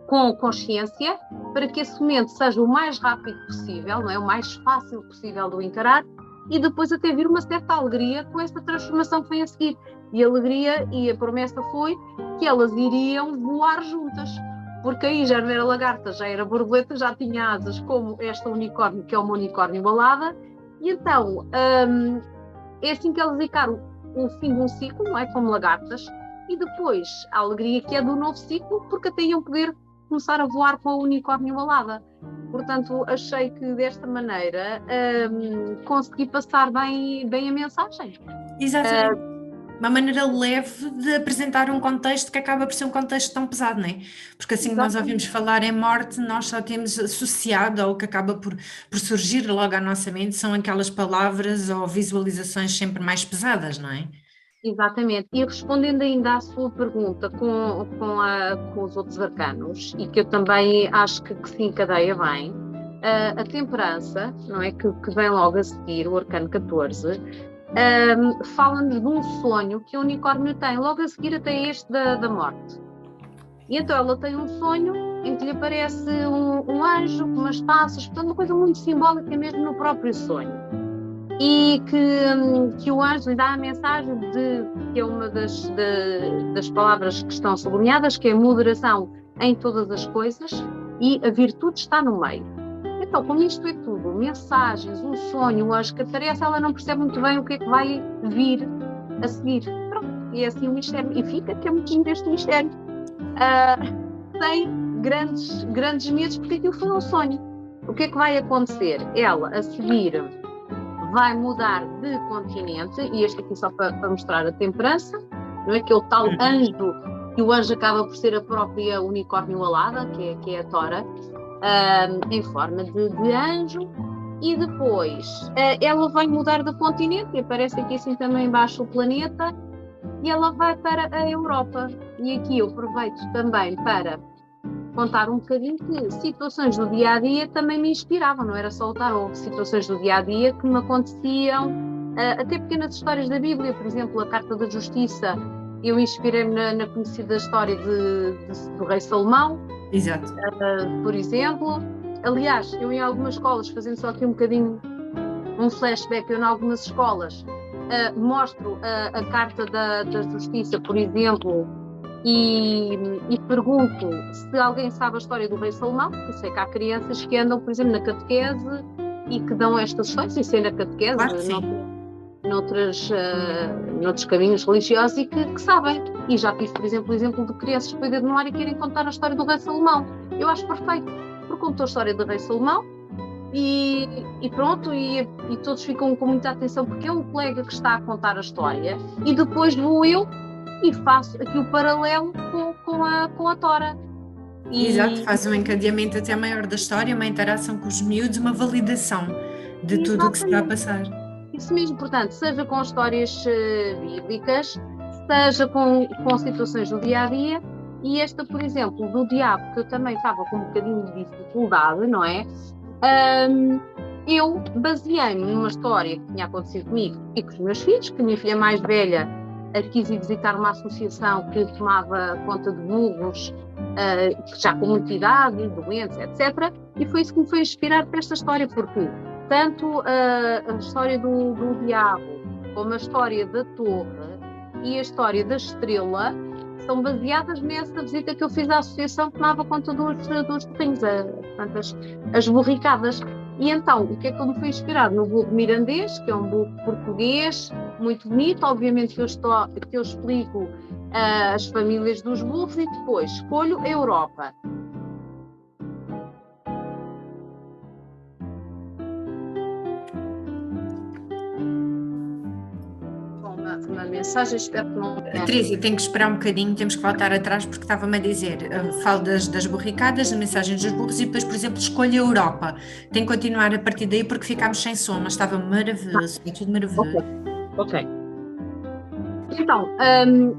com consciência, para que esse momento seja o mais rápido possível, não é? O mais fácil possível de encarar, e depois até vir uma certa alegria com essa transformação que vem a seguir. E a alegria e a promessa foi que elas iriam voar juntas, porque aí já não era lagarta, já era borboleta, já tinha asas como esta unicórnio, que é uma unicórnio balada, e então é assim que elas encaram o fim de um ciclo, não é? Como lagartas, e depois a alegria que é do novo ciclo, porque até iam poder começar a voar com a unicórnio alada. Portanto, achei que desta maneira consegui passar bem a mensagem. Exatamente. Uma maneira leve de apresentar um contexto que acaba por ser um contexto tão pesado, não é? Porque assim que nós ouvimos Exatamente. falar em morte, nós só temos associado ao que acaba por surgir logo à nossa mente, são aquelas palavras ou visualizações sempre mais pesadas, não é? Exatamente. E respondendo ainda à sua pergunta com os outros arcanos, e que eu também acho que se encadeia bem, a temperança, não é? Que vem logo a seguir, o arcano 14, fala-nos de um sonho que o unicórnio tem, logo a seguir até este da morte. E então ela tem um sonho em que lhe aparece um anjo com umas taças, portanto uma coisa muito simbólica mesmo no próprio sonho. E que o anjo lhe dá a mensagem que é uma das palavras que estão sublinhadas, que é a moderação em todas as coisas e a virtude está no meio. Então, como isto é tudo, mensagens, um sonho, um anjo que aparece, ela não percebe muito bem o que é que vai vir a seguir. Pronto, e é assim o mistério. E fica que é muito lindo este mistério. sem grandes medos, porque aquilo foi um sonho. O que é que vai acontecer? Ela, a seguir, vai mudar de continente, e este aqui só para mostrar a temperança, não é? Que é o tal anjo, e o anjo acaba por ser a própria unicórnio alada, que é a Tora, em forma de anjo, e depois ela vai mudar de continente, e aparece aqui assim também embaixo o planeta, e ela vai para a Europa. E aqui eu aproveito também para contar um bocadinho que situações do dia-a-dia também me inspiravam, não era só o tarô, situações do dia-a-dia que me aconteciam, até pequenas histórias da Bíblia, por exemplo, a Carta da Justiça, eu inspirei-me na conhecida história do rei Salomão. Exato. Por exemplo. Aliás, eu em algumas escolas, fazendo só aqui um bocadinho um flashback, eu em algumas escolas mostro a Carta da Justiça, por exemplo, e pergunto se alguém sabe a história do rei Salomão, porque sei que há crianças que andam, por exemplo, na catequese e que dão estas histórias, sem ser na catequese, Claro, noutros caminhos religiosos, e que sabem. E já tive, por exemplo, o exemplo de crianças que dedo no ar e querem contar a história do rei Salomão. Eu acho perfeito, porque contou a história do rei Salomão e pronto, e todos ficam com muita atenção, porque é um colega que está a contar a história, e depois vou eu e faço aqui o paralelo com a Tora. Exato, faz um encadeamento até maior da história, uma interação com os miúdos, uma validação de tudo o que se está a passar. Isso mesmo, portanto, seja com histórias bíblicas, seja com situações do dia-a-dia, e esta, por exemplo, do diabo, que eu também estava com um bocadinho de dificuldade, não é? Eu baseei-me numa história que tinha acontecido comigo e com os meus filhos, que a minha filha mais velha quis ir visitar uma associação que tomava conta de burros, já com muita idade, doentes, etc. E foi isso que me foi inspirar para esta história, porque tanto a história do diabo, como a história da torre e a história da estrela são baseadas nessa visita que eu fiz à associação que tomava conta dos burrinhos, as burricadas. E então, o que é que eu me fui inspirar? No burro mirandês, que é um burro português, muito bonito, obviamente que eu explico as famílias dos burros, e depois escolho a Europa. Uma mensagem, espero que não... Teresa, tenho que esperar um bocadinho, temos que voltar atrás, porque estava-me a dizer, falo das borricadas, das mensagens dos burros, e depois, por exemplo, escolho a Europa. Tenho que continuar a partir daí porque ficámos sem som, mas estava maravilhoso, é tudo maravilhoso. Ok. Então,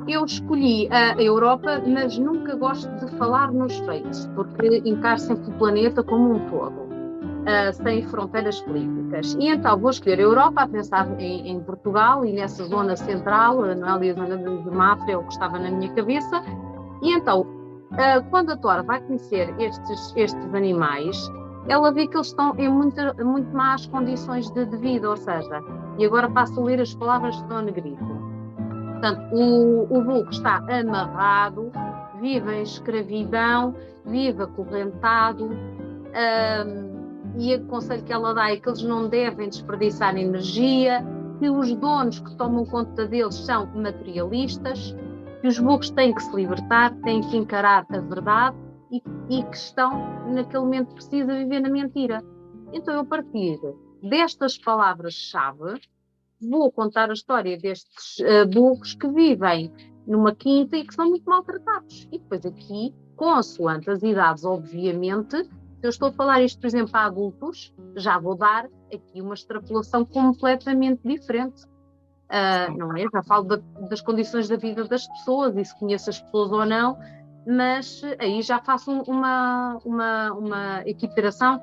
eu escolhi a Europa, mas nunca gosto de falar nos feitos, porque encaro sempre o planeta como um todo, sem fronteiras políticas. E então vou escolher a Europa, a pensar em Portugal e nessa zona central, não é, ali a zona de Mafra, é o que estava na minha cabeça. E então, quando a Tora vai conhecer estes animais, ela vê que eles estão em muito más condições de vida, ou seja, e agora passo a ler as palavras que estão a negrito. Portanto, o burro está amarrado, vive em escravidão, vive acorrentado, e o conselho que ela dá é que eles não devem desperdiçar energia, que os donos que tomam conta deles são materialistas, que os burros têm que se libertar, têm que encarar a verdade e que estão, naquele momento, precisam viver na mentira. Então, eu, a partir destas palavras-chave, vou contar a história destes burros que vivem numa quinta e que são muito maltratados. E depois aqui, consoante as idades, obviamente, se eu estou a falar isto, por exemplo, a adultos, já vou dar aqui uma extrapolação completamente diferente. Não é? Já falo das condições da vida das pessoas e se conheço as pessoas ou não, mas aí já faço uma equiparação,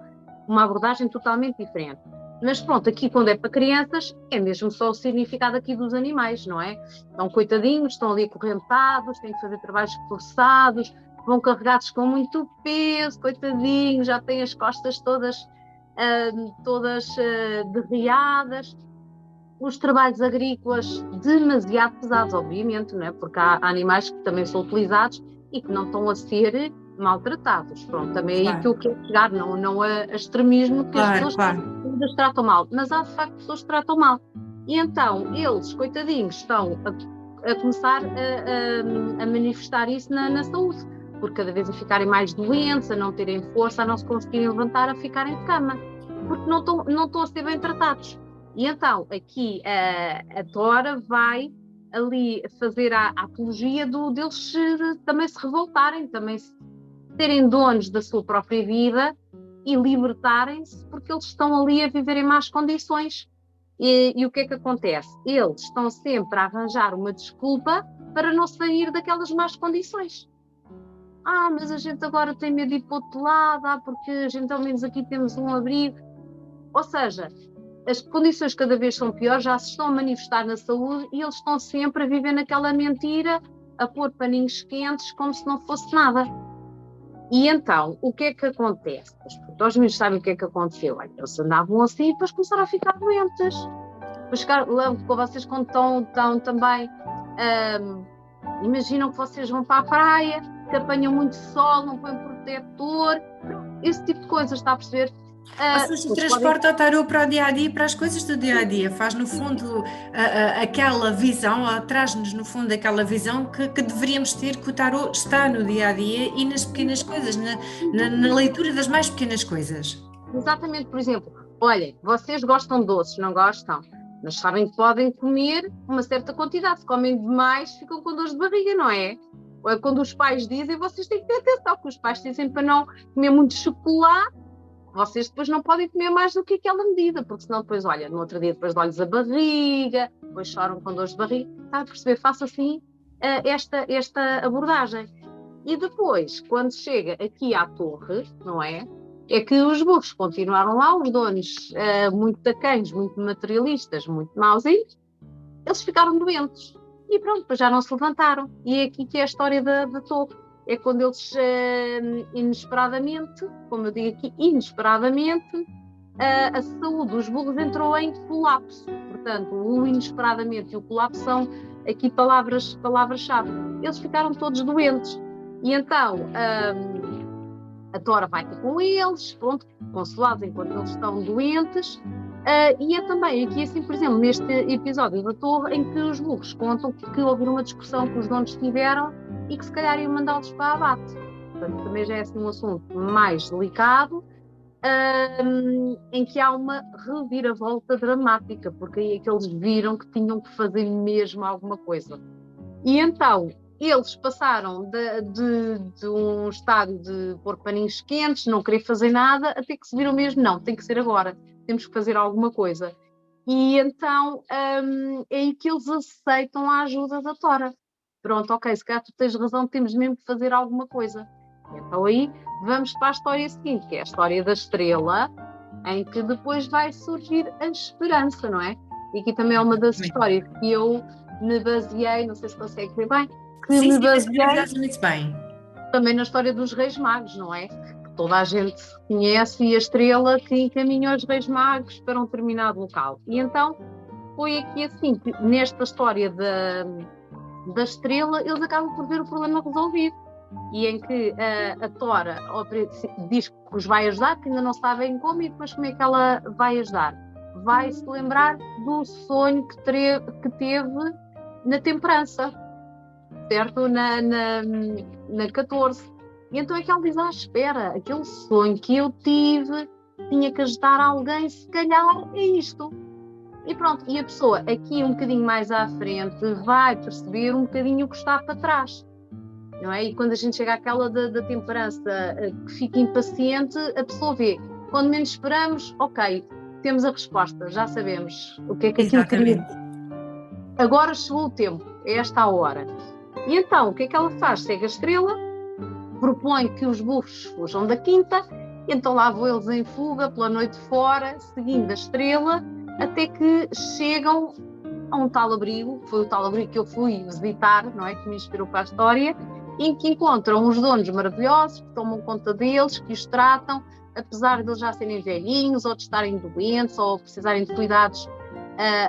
uma abordagem totalmente diferente. Mas pronto, aqui quando é para crianças, é mesmo só o significado aqui dos animais, não é? Estão coitadinhos, estão ali acorrentados, têm que fazer trabalhos forçados, vão carregados com muito peso, coitadinhos, já têm as costas todas derriadas. Os trabalhos agrícolas demasiado pesados, obviamente, não é? Porque há animais que também são utilizados e que não estão a ser maltratados. Pronto, também é aí que eu quero chegar, não a extremismo que as pessoas tratam mal, mas há de facto pessoas que tratam mal. E então, eles, coitadinhos, estão a começar a manifestar isso na saúde, porque cada vez a ficarem mais doentes, a não terem força, a não se conseguirem levantar, a ficarem de cama, porque não estão a ser bem tratados. E então, aqui a Tora vai ali fazer a apologia deles também se revoltarem, também serem donos da sua própria vida e libertarem-se, porque eles estão ali a viver em más condições. E o que é que acontece? Eles estão sempre a arranjar uma desculpa para não sair daquelas más condições. Mas a gente agora tem medo de ir para o outro lado, porque a gente ao menos aqui temos um abrigo. Ou seja, as condições cada vez são piores, já se estão a manifestar na saúde e eles estão sempre a viver naquela mentira, a pôr paninhos quentes como se não fosse nada. E então, o que é que acontece? Os meninos sabem o que é que aconteceu. Eles andavam assim e depois começaram a ficar doentes. Lembro com vocês quando estão também, imaginam que vocês vão para a praia, que apanham muito sol, não põem protetor, esse tipo de coisas, está a perceber? Ou seja, transporta o tarô para o dia-a-dia, para as coisas do dia-a-dia, faz no fundo aquela visão, traz-nos no fundo aquela visão que deveríamos ter, que o tarô está no dia-a-dia e nas pequenas coisas, na leitura das mais pequenas coisas. Exatamente, por exemplo, olhem, vocês gostam de doces, não gostam? Mas sabem que podem comer uma certa quantidade, se comem demais ficam com dores de barriga, não é? Ou é quando os pais dizem, vocês têm que ter atenção, que os pais dizem para não comer muito chocolate, vocês depois não podem comer mais do que aquela medida, porque senão depois, olha, no outro dia depois dói-lhes a barriga, depois choram com dores de barriga, está a perceber? Faço assim esta abordagem. E depois, quando chega aqui à torre, não é? É que os burros continuaram lá, os donos muito tacanhos, muito materialistas, muito mauzinhos, eles ficaram doentes. E pronto, depois já não se levantaram. E é aqui que é a história da torre. É quando eles, inesperadamente, como eu digo aqui, inesperadamente, a saúde dos burros entrou em colapso. Portanto, o inesperadamente e o colapso são aqui palavras-chave. Eles ficaram todos doentes. E então, a Tora vai ter com eles, pronto, consolados enquanto eles estão doentes. E é também aqui, assim, por exemplo, neste episódio da Torre, em que os burros contam que houve uma discussão que os donos tiveram e que se calhar iam mandá-los para abate. Portanto, também já é assim um assunto mais delicado, em que há uma reviravolta dramática, porque aí é que eles viram que tinham que fazer mesmo alguma coisa. E então, eles passaram de um estado de pôr paninhos quentes, não querer fazer nada, até que se viram mesmo, não, tem que ser agora, temos que fazer alguma coisa. E então é aí que eles aceitam a ajuda da Tora. Pronto, ok, se calhar tu tens razão, temos mesmo que fazer alguma coisa. Então aí vamos para a história seguinte, que é a história da estrela, em que depois vai surgir a esperança, não é? E aqui também é uma das histórias que eu me baseei, não sei se consegue ver bem, que sim, me baseei muito bem. Também na história dos Reis Magos, não é? Que toda a gente conhece, e a estrela que encaminhou os Reis Magos para um determinado local. E então foi aqui assim, que nesta história da estrela, eles acabam por ver o problema resolvido. E em que a Tora diz que os vai ajudar, que ainda não sabem como, e depois como é que ela vai ajudar? Vai-se lembrar do sonho que teve na temperança, certo? Na 14. E então é que ela diz, espera, aquele sonho que eu tive, tinha que ajudar alguém, se calhar é isto. E pronto, e a pessoa aqui um bocadinho mais à frente vai perceber um bocadinho o que está para trás, não é? E quando a gente chega àquela da temperança que fica impaciente, a pessoa vê, quando menos esperamos, ok, temos a resposta, já sabemos o que é que aquilo queria. Agora chegou o tempo, é esta a hora. E então, o que é que ela faz? Segue a estrela, propõe que os burros fujam da quinta, então lá vão eles em fuga pela noite fora, seguindo a estrela, até que chegam a um tal abrigo, foi o tal abrigo que eu fui visitar, não é? Que me inspirou para a história, em que encontram uns donos maravilhosos, que tomam conta deles, que os tratam, apesar de eles já serem velhinhos, ou de estarem doentes, ou precisarem de cuidados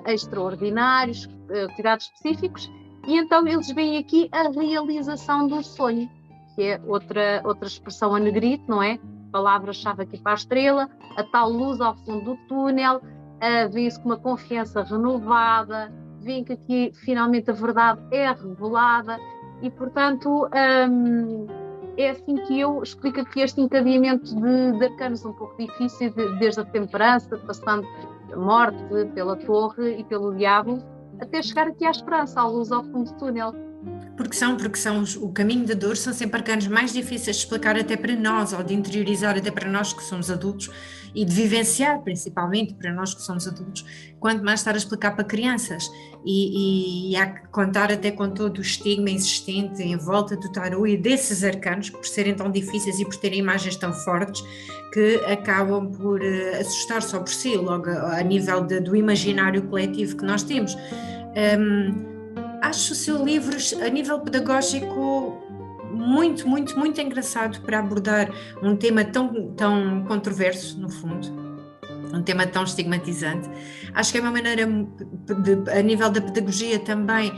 extraordinários, cuidados específicos, e então eles veem aqui a realização do sonho, que é outra expressão a negrito, não é? Palavra-chave aqui para a estrela, a tal luz ao fundo do túnel, vê-se com uma confiança renovada, veem que aqui finalmente a verdade é revelada e, portanto, é assim que eu explico aqui este encadeamento de arcanos um pouco difícil, desde a temperança, passando pela morte, pela torre e pelo diabo, até chegar aqui à esperança, à luz ao fundo do túnel. Porque são o caminho da dor, são sempre arcanos mais difíceis de explicar até para nós, ou de interiorizar até para nós que somos adultos, e de vivenciar principalmente para nós que somos adultos, quanto mais estar a explicar para crianças, e há que contar até com todo o estigma existente em volta do tarô e desses arcanos, por serem tão difíceis e por terem imagens tão fortes, que acabam por assustar só por si, logo a nível do imaginário coletivo que nós temos. Acho o seu livro, a nível pedagógico, muito, muito, muito engraçado para abordar um tema tão, tão controverso, no fundo, um tema tão estigmatizante. Acho que é uma maneira, a nível da pedagogia também,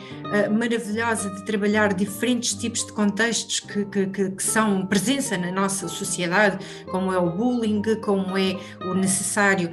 maravilhosa de trabalhar diferentes tipos de contextos que são presença na nossa sociedade, como é o bullying, como é o necessário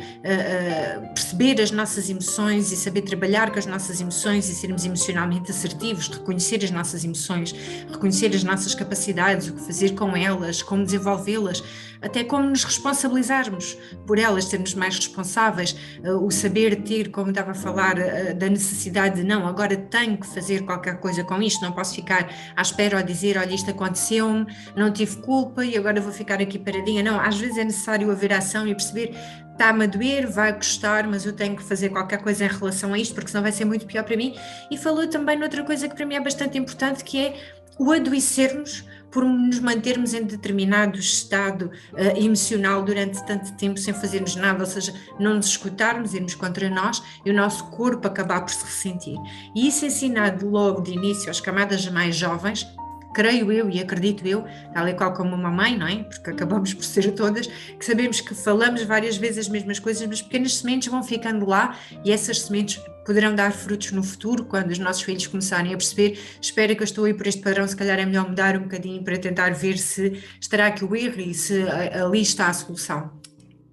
perceber as nossas emoções e saber trabalhar com as nossas emoções e sermos emocionalmente assertivos, reconhecer as nossas emoções, reconhecer as nossas capacidades, o que fazer com elas, como desenvolvê-las, até como nos responsabilizarmos por elas, sermos mais responsáveis, o saber ter, como estava a falar, da necessidade de não, agora tenho que fazer qualquer coisa com isto, não posso ficar à espera ou dizer, olha, isto aconteceu-me, não tive culpa e agora vou ficar aqui paradinha. Não, às vezes é necessário haver ação e perceber, está-me a doer, vai custar, mas eu tenho que fazer qualquer coisa em relação a isto, porque senão vai ser muito pior para mim. E falou também noutra coisa que para mim é bastante importante, que é o adoecermos por nos mantermos em determinado estado emocional durante tanto tempo sem fazermos nada, ou seja, não nos escutarmos, irmos contra nós e o nosso corpo acabar por se ressentir. E isso é ensinado logo de início às camadas mais jovens, creio eu e acredito eu, tal e qual como uma mãe, não é? Porque acabamos por ser todas, que sabemos que falamos várias vezes as mesmas coisas, mas pequenas sementes vão ficando lá e essas sementes poderão dar frutos no futuro, quando os nossos filhos começarem a perceber, espera que eu estou aí por este padrão, se calhar é melhor mudar um bocadinho para tentar ver se estará aqui o erro e se ali está a solução.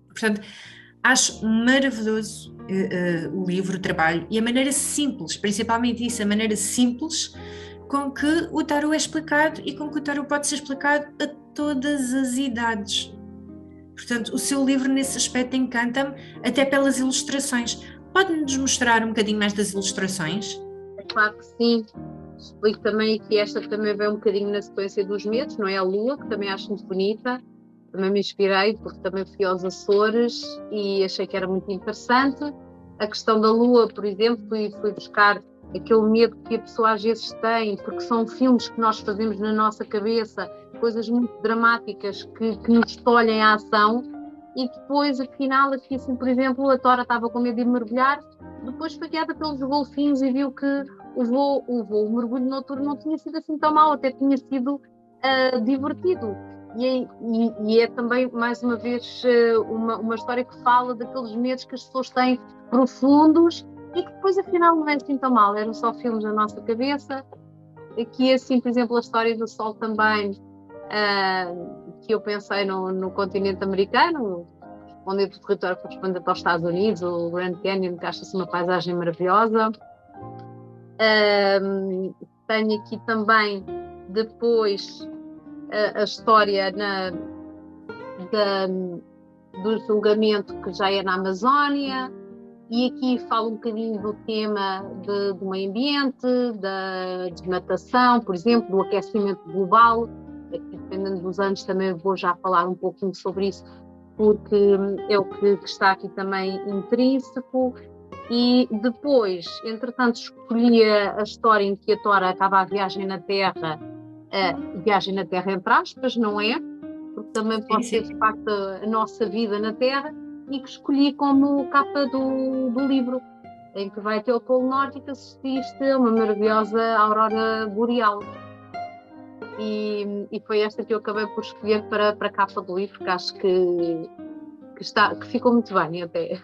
Portanto, acho maravilhoso o livro, o trabalho e a maneira simples, principalmente isso, a maneira simples com que o tarô é explicado e com que o tarô pode ser explicado a todas as idades. Portanto, o seu livro nesse aspecto encanta-me, até pelas ilustrações. Pode-nos mostrar um bocadinho mais das ilustrações? Claro que sim. Explico também que esta também vem um bocadinho na sequência dos medos, não é? A Lua, que também acho muito bonita. Também me inspirei, porque também fui aos Açores e achei que era muito interessante. A questão da Lua, por exemplo, fui buscar aquele medo que a pessoa às vezes tem, porque são filmes que nós fazemos na nossa cabeça, coisas muito dramáticas que nos tolhem a ação, e depois, afinal, aqui assim, por exemplo, a Tora estava com medo de mergulhar, depois foi guiada pelos golfinhos e viu que o mergulho noturno não tinha sido assim tão mau, até tinha sido divertido. E é também, mais uma vez, uma história que fala daqueles medos que as pessoas têm profundos e que depois, afinal, não é assim tão mal. Eram só filmes na nossa cabeça. Aqui, assim, por exemplo, a história do Sol também, que eu pensei no continente americano, onde o território correspondente aos Estados Unidos, o Grand Canyon, que acha-se uma paisagem maravilhosa. Tenho aqui também, depois, a história do julgamento, que já é na Amazónia, e aqui falo um bocadinho do tema do meio ambiente, da desmatação, por exemplo, do aquecimento global. Aqui, dependendo dos anos, também vou já falar um pouquinho sobre isso, porque é o que está aqui também intrínseco. E depois, entretanto, escolhi a história em que a Tora acaba a viagem na Terra entre aspas, não é? Porque também pode ser, de facto, a nossa vida na Terra, e que escolhi como capa do livro, em que vai até o Polo Norte e que assististe a uma maravilhosa aurora boreal. E foi esta que eu acabei por escolher para a capa do livro, que acho que ficou muito bem até.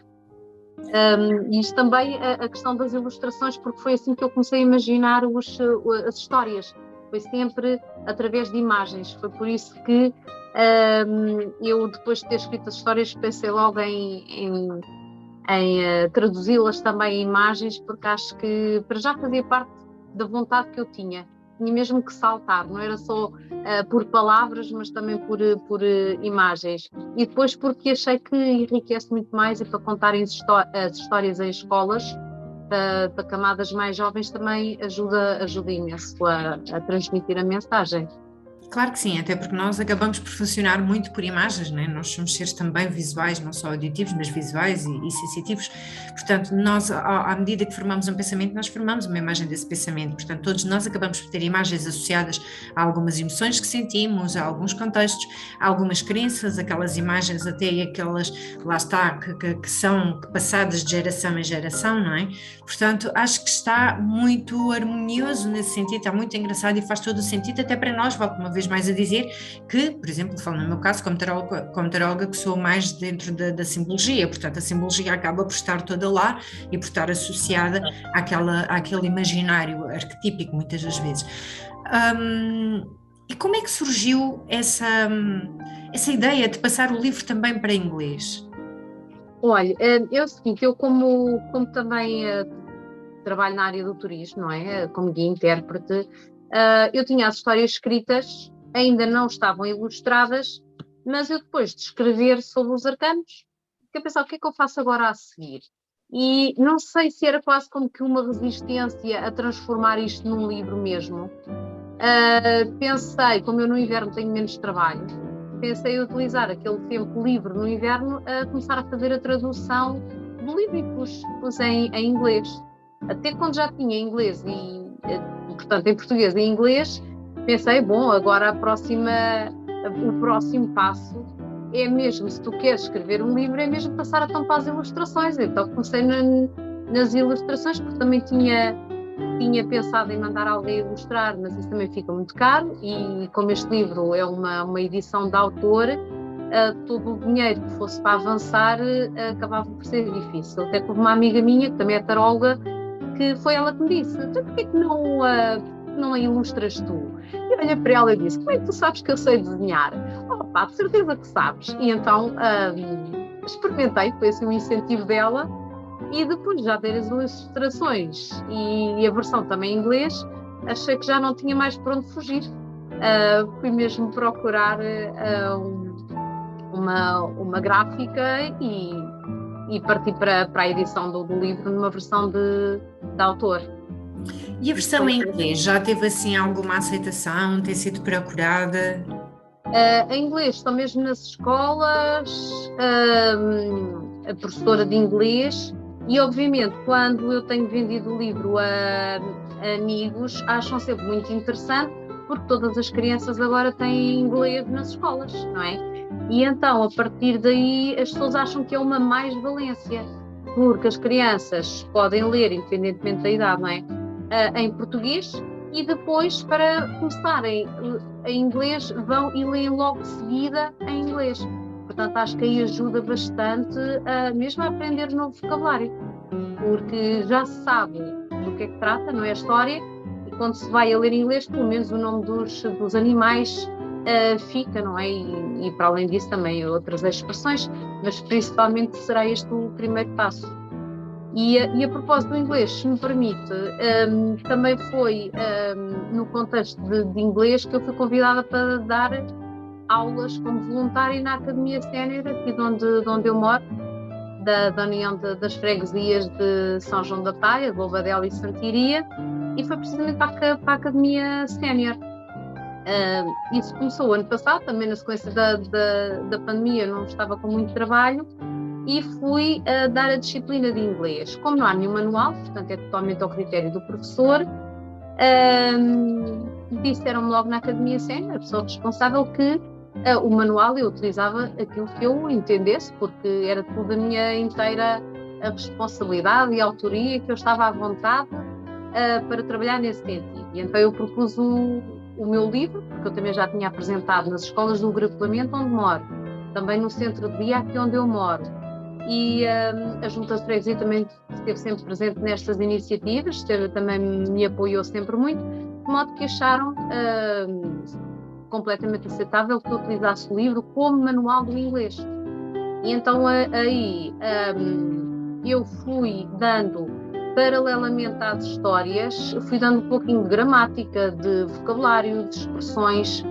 Isto também, a questão das ilustrações, porque foi assim que eu comecei a imaginar as histórias. Foi sempre através de imagens. Foi por isso que eu, depois de ter escrito as histórias, pensei logo em em traduzi-las também em imagens, porque acho que para já fazia parte da vontade que eu tinha mesmo que saltar, não era só por palavras, mas também por imagens. E depois porque achei que enriquece muito mais, e para contarem as histórias em escolas, para camadas mais jovens, também ajuda imenso a transmitir a mensagem. Claro que sim, até porque nós acabamos por funcionar muito por imagens, né? Nós somos seres também visuais, não só auditivos, mas visuais e sensitivos. Portanto, nós, à medida que formamos um pensamento, nós formamos uma imagem desse pensamento. Portanto, todos nós acabamos por ter imagens associadas a algumas emoções que sentimos, a alguns contextos, a algumas crenças, aquelas imagens até aquelas, lá está, que são passadas de geração em geração, não é? Portanto, acho que está muito harmonioso nesse sentido, está muito engraçado e faz todo o sentido, até para nós, volto uma vez mais a dizer que, por exemplo, falo no meu caso como taróloga, que sou mais dentro da simbologia, portanto a simbologia acaba por estar toda lá e por estar associada àquele imaginário arquetípico muitas das vezes. E como é que surgiu essa ideia de passar o livro também para inglês? Olha, é o seguinte, eu como também trabalho na área do turismo, não é? Como guia intérprete, eu tinha as histórias escritas, ainda não estavam ilustradas, mas eu depois de escrever sobre os arcanos, fiquei a pensar, o que é que eu faço agora a seguir? E não sei se era quase como que uma resistência a transformar isto num livro mesmo. Pensei, como eu no inverno tenho menos trabalho, pensei em utilizar aquele tempo livre no inverno a começar a fazer a tradução do livro e pus em inglês. Até quando já tinha inglês portanto, em português e em inglês, pensei, bom, agora o próximo passo é mesmo, se tu queres escrever um livro, é mesmo passar a tampar as ilustrações. Então comecei nas ilustrações, porque também tinha pensado em mandar alguém ilustrar, mas isso também fica muito caro, e como este livro é uma edição de autor, todo o dinheiro que fosse para avançar acabava por ser difícil. Até que houve uma amiga minha, que também é taróloga, que foi ela que me disse, então porquê que não a ilustras tu? E eu olhei para ela e disse, como é que tu sabes que eu sei desenhar? Oh pá, de certeza que sabes. E então experimentei, foi assim um incentivo dela, e depois já ter as ilustrações e a versão também em inglês, achei que já não tinha mais para onde fugir. Fui mesmo procurar uma gráfica e parti para a edição do livro numa versão de autor. E a versão em inglês já teve assim alguma aceitação, tem sido procurada? Em inglês, estou mesmo nas escolas, a professora de inglês, e obviamente quando eu tenho vendido o livro a amigos, acham sempre muito interessante, porque todas as crianças agora têm inglês nas escolas, não é? E então, a partir daí, as pessoas acham que é uma mais-valência, porque as crianças podem ler, independentemente da idade, não é? Em português, e depois, para começarem em inglês, vão e leem logo de seguida em inglês. Portanto, acho que aí ajuda bastante mesmo a aprender novo vocabulário, porque já se sabe do que é que trata, não é a história, e quando se vai a ler em inglês, pelo menos o nome dos animais fica, não é? E para além disso também outras expressões, mas principalmente será este o primeiro passo. E a propósito do inglês, se me permite, também foi no contexto de inglês que eu fui convidada para dar aulas como voluntária na Academia Sénior, aqui de onde eu moro, da União das Freguesias de São João da Praia, de Loubadela e Santiria, e foi precisamente para a Academia Sénior. Isso começou ano passado, também na sequência da pandemia, não estava com muito trabalho, e fui dar a disciplina de inglês. Como não há nenhum manual, portanto é totalmente ao critério do professor, disseram-me logo na Academia Sénior, a pessoa responsável, que o manual eu utilizava aquilo que eu entendesse, porque era tudo a minha inteira responsabilidade e autoria, que eu estava à vontade para trabalhar nesse sentido. E então eu propus o meu livro, porque eu também já tinha apresentado nas escolas do grupamento onde moro, também no centro de dia aqui onde eu moro, e a Junta de Freguesia também esteve sempre presente nestas iniciativas, também me apoiou sempre muito, de modo que acharam completamente aceitável que eu utilizasse o livro como manual do inglês. E então aí eu fui dando, paralelamente às histórias, fui dando um pouquinho de gramática, de vocabulário, de expressões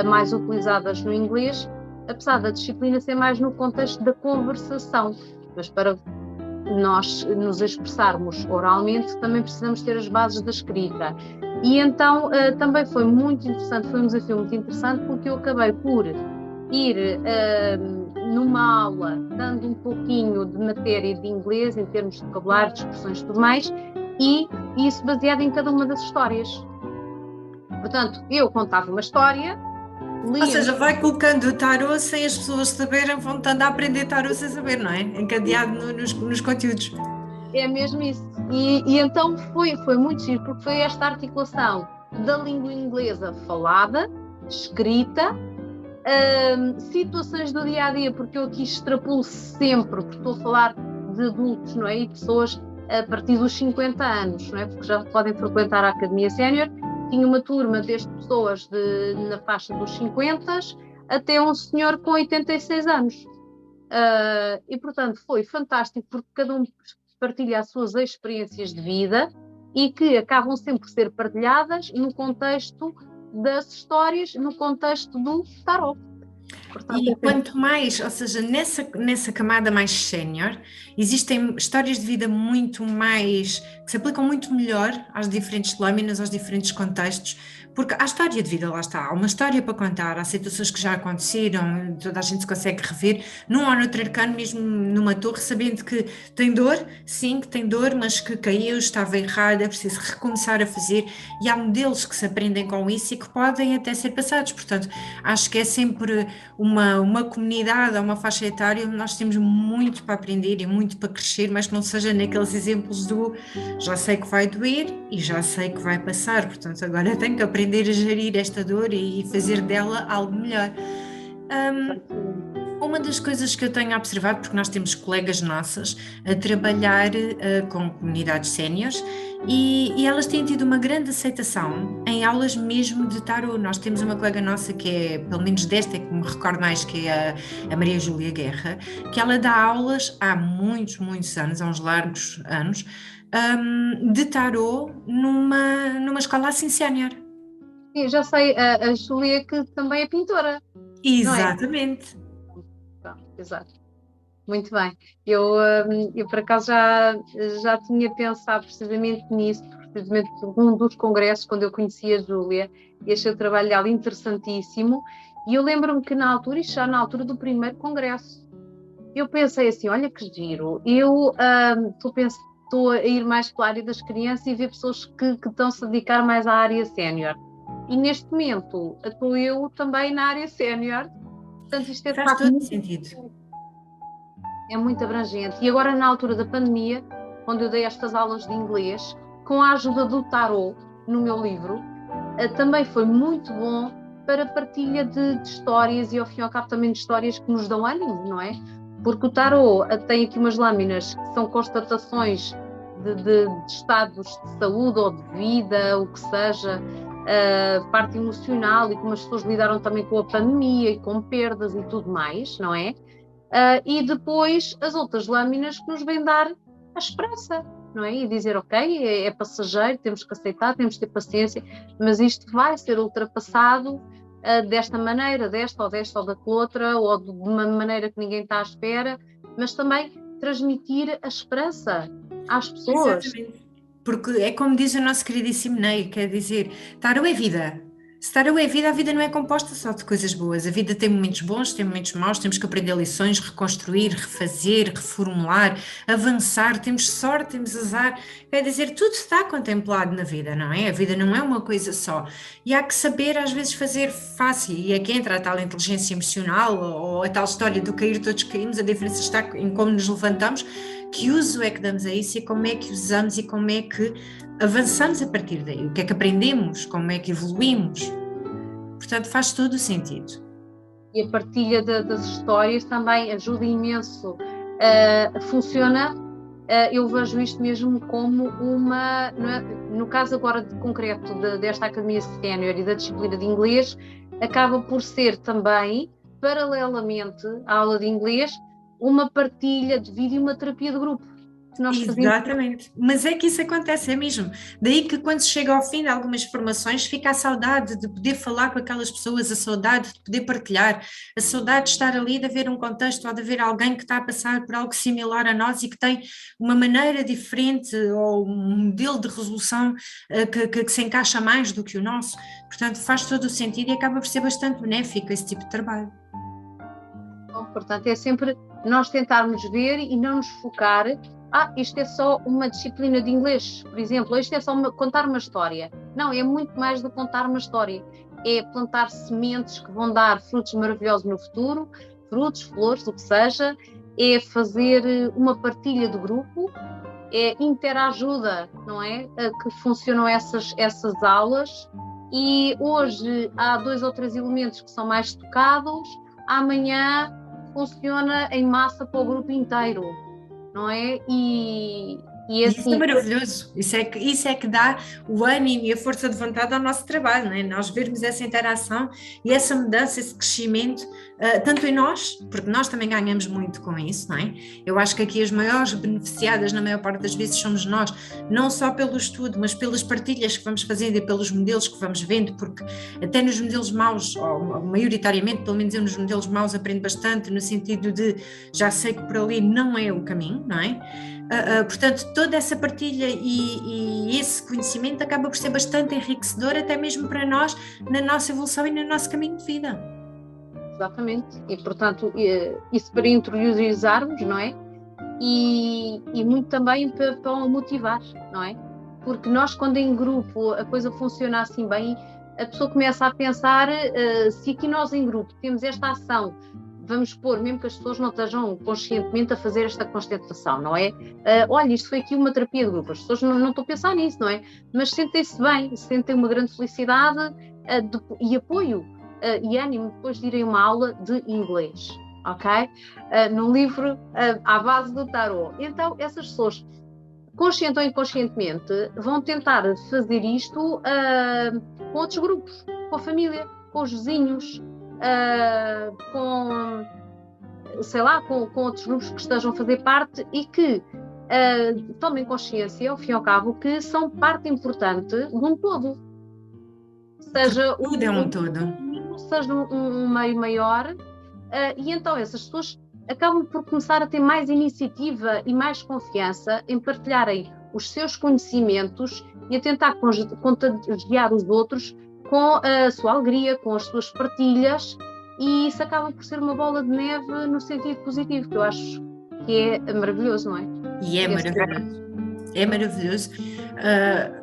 mais utilizadas no inglês, apesar da disciplina ser mais no contexto da conversação. Mas para nós nos expressarmos oralmente, também precisamos ter as bases da escrita. E então também foi muito interessante, foi um desafio muito interessante, porque eu acabei por ir numa aula dando um pouquinho de matéria de inglês, em termos de vocabulário, de expressões e tudo mais, e isso baseado em cada uma das histórias. Portanto, eu contava uma história, Ou seja, vai colocando o tarô sem as pessoas saberem, vão estando a aprender tarô sem saber, não é? Encadeado nos conteúdos. É mesmo isso. E então foi muito giro, porque foi esta articulação da língua inglesa falada, escrita, situações do dia-a-dia, porque eu aqui extrapulo sempre, porque estou a falar de adultos, não é? E pessoas a partir dos 50 anos, não é? Porque já podem frequentar a Academia Sénior. Tinha uma turma desde pessoas na faixa dos 50 até um senhor com 86 anos. E, portanto, foi fantástico, porque cada um partilha as suas experiências de vida e que acabam sempre por ser partilhadas no contexto das histórias, no contexto do tarot. Portanto, E quanto mais, ou seja, nessa camada mais sénior, existem histórias de vida muito mais, que se aplicam muito melhor às diferentes lâminas, aos diferentes contextos, porque há história de vida, lá está, há uma história para contar, há situações que já aconteceram, toda a gente se consegue rever, num ou noutro arcano, mesmo numa torre, sabendo que tem dor, sim, que tem dor, mas que caiu, estava errado, é preciso recomeçar a fazer, e há modelos que se aprendem com isso e que podem até ser passados, portanto, acho que é sempre uma comunidade, uma faixa etária onde nós temos muito para aprender e muito para crescer, mas que não seja naqueles exemplos do já sei que vai doer e já sei que vai passar, portanto agora tenho que aprender a gerir esta dor e fazer dela algo melhor. Uma das coisas que eu tenho observado, porque nós temos colegas nossas a trabalhar com comunidades séniores e elas têm tido uma grande aceitação em aulas mesmo de tarot. Nós temos uma colega nossa que é, pelo menos desta que me recordo mais, que é a Maria Júlia Guerra, que ela dá aulas há muitos, muitos anos, há uns largos anos, de tarot numa escola assim sénior. Sim, já sei, a Júlia que também é pintora, não é? Exatamente. Exato. Muito bem. Eu por acaso já tinha pensado precisamente nisso, precisamente num dos congressos, quando eu conheci a Júlia, e achei o trabalho dela interessantíssimo, e eu lembro-me que na altura, isto já na altura do primeiro congresso, eu pensei assim, olha que giro, eu estou a ir mais pela área das crianças e ver pessoas que estão-se a dedicar mais à área sénior. E neste momento estou eu também na área sénior. Portanto, isto é Faz todo sentido. É muito abrangente. E agora, na altura da pandemia, quando eu dei estas aulas de inglês, com a ajuda do tarot no meu livro, também foi muito bom para partilha de histórias e, ao fim e ao cabo, também de histórias que nos dão ânimo, não é? Porque o tarot tem aqui umas lâminas que são constatações de estados de saúde ou de vida, o que seja, parte emocional e como as pessoas lidaram também com a pandemia e com perdas e tudo mais, não é? E depois as outras lâminas que nos vêm dar a esperança, não é? E dizer, ok, é passageiro, temos que aceitar, temos que ter paciência, mas isto vai ser ultrapassado desta maneira, desta ou daquela outra, ou de uma maneira que ninguém está à espera, mas também transmitir a esperança às pessoas. Exatamente. Porque é como diz o nosso queridíssimo Ney, quer dizer, tarot é vida. Se tarot é vida, a vida não é composta só de coisas boas. A vida tem momentos bons, tem momentos maus, temos que aprender lições, reconstruir, refazer, reformular, avançar, temos sorte, temos azar. Quer dizer, tudo está contemplado na vida, não é? A vida não é uma coisa só. E há que saber, às vezes, fazer face. E aqui entra a tal inteligência emocional ou a tal história do cair todos caímos, a diferença está em como nos levantamos, que uso é que damos a isso e como é que usamos e como é que avançamos a partir daí, o que é que aprendemos, como é que evoluímos. Portanto, faz todo o sentido. E a partilha das histórias também ajuda imenso. Funciona, eu vejo isto mesmo como uma, no caso agora de concreto desta Academia Sénior e da disciplina de inglês, acaba por ser também, paralelamente à aula de inglês, uma partilha de vídeo e uma terapia de grupo. que nós fazemos. Exatamente, mas é que isso acontece, é mesmo. Daí que quando se chega ao fim de algumas formações, fica a saudade de poder falar com aquelas pessoas, a saudade de poder partilhar, a saudade de estar ali, de haver um contexto ou de haver alguém que está a passar por algo similar a nós e que tem uma maneira diferente ou um modelo de resolução que se encaixa mais do que o nosso. Portanto, faz todo o sentido e acaba por ser bastante benéfico esse tipo de trabalho. Bom, portanto, é sempre nós tentarmos ver e não nos focar. Isto é só uma disciplina de inglês, por exemplo, isto é só contar uma história. Não, é muito mais do que contar uma história. É plantar sementes que vão dar frutos maravilhosos no futuro, frutos, flores, o que seja. É fazer uma partilha do grupo, é interajuda, não é? Que funcionam essas aulas. E hoje há 2 ou 3 elementos que são mais tocados, amanhã funciona em massa para o grupo inteiro, não é? E assim, isso é maravilhoso, isso é que dá o ânimo e a força de vontade ao nosso trabalho, não é? Nós vermos essa interação e essa mudança, esse crescimento, tanto em nós, porque nós também ganhamos muito com isso, não é? Eu acho que aqui as maiores beneficiadas, na maior parte das vezes, somos nós, não só pelo estudo, mas pelas partilhas que vamos fazendo e pelos modelos que vamos vendo, porque até nos modelos maus, ou maioritariamente, pelo menos eu nos modelos maus aprendo bastante, no sentido de já sei que por ali não é o caminho, não é? Portanto, toda essa partilha e esse conhecimento acaba por ser bastante enriquecedor até mesmo para nós, na nossa evolução e no nosso caminho de vida. Exatamente, e portanto, isso para interiorizarmos, não é? E muito também para motivar, não é? Porque nós, quando em grupo a coisa funciona assim bem, a pessoa começa a pensar, se aqui nós em grupo temos esta ação, vamos pôr, mesmo que as pessoas não estejam conscientemente a fazer esta constatação, não é? Olha, isto foi aqui uma terapia de grupo, as pessoas não estão a pensar nisso, não é? Mas sentem-se bem, sentem uma grande felicidade e apoio e ânimo depois de irem a uma aula de inglês, ok? Num livro à base do tarot. Então, essas pessoas, consciente ou inconscientemente, vão tentar fazer isto com outros grupos, com a família, com os vizinhos, com, sei lá, com outros grupos que estejam a fazer parte e que tomem consciência, ao fim e ao cabo, que são parte importante de um todo. Seja tudo é um todo. Seja um meio maior, e então essas pessoas acabam por começar a ter mais iniciativa e mais confiança em partilharem os seus conhecimentos e a tentar contagiar os outros com a sua alegria, com as suas partilhas, e isso acaba por ser uma bola de neve no sentido positivo, que eu acho que é maravilhoso, não é? E é maravilhoso. É maravilhoso.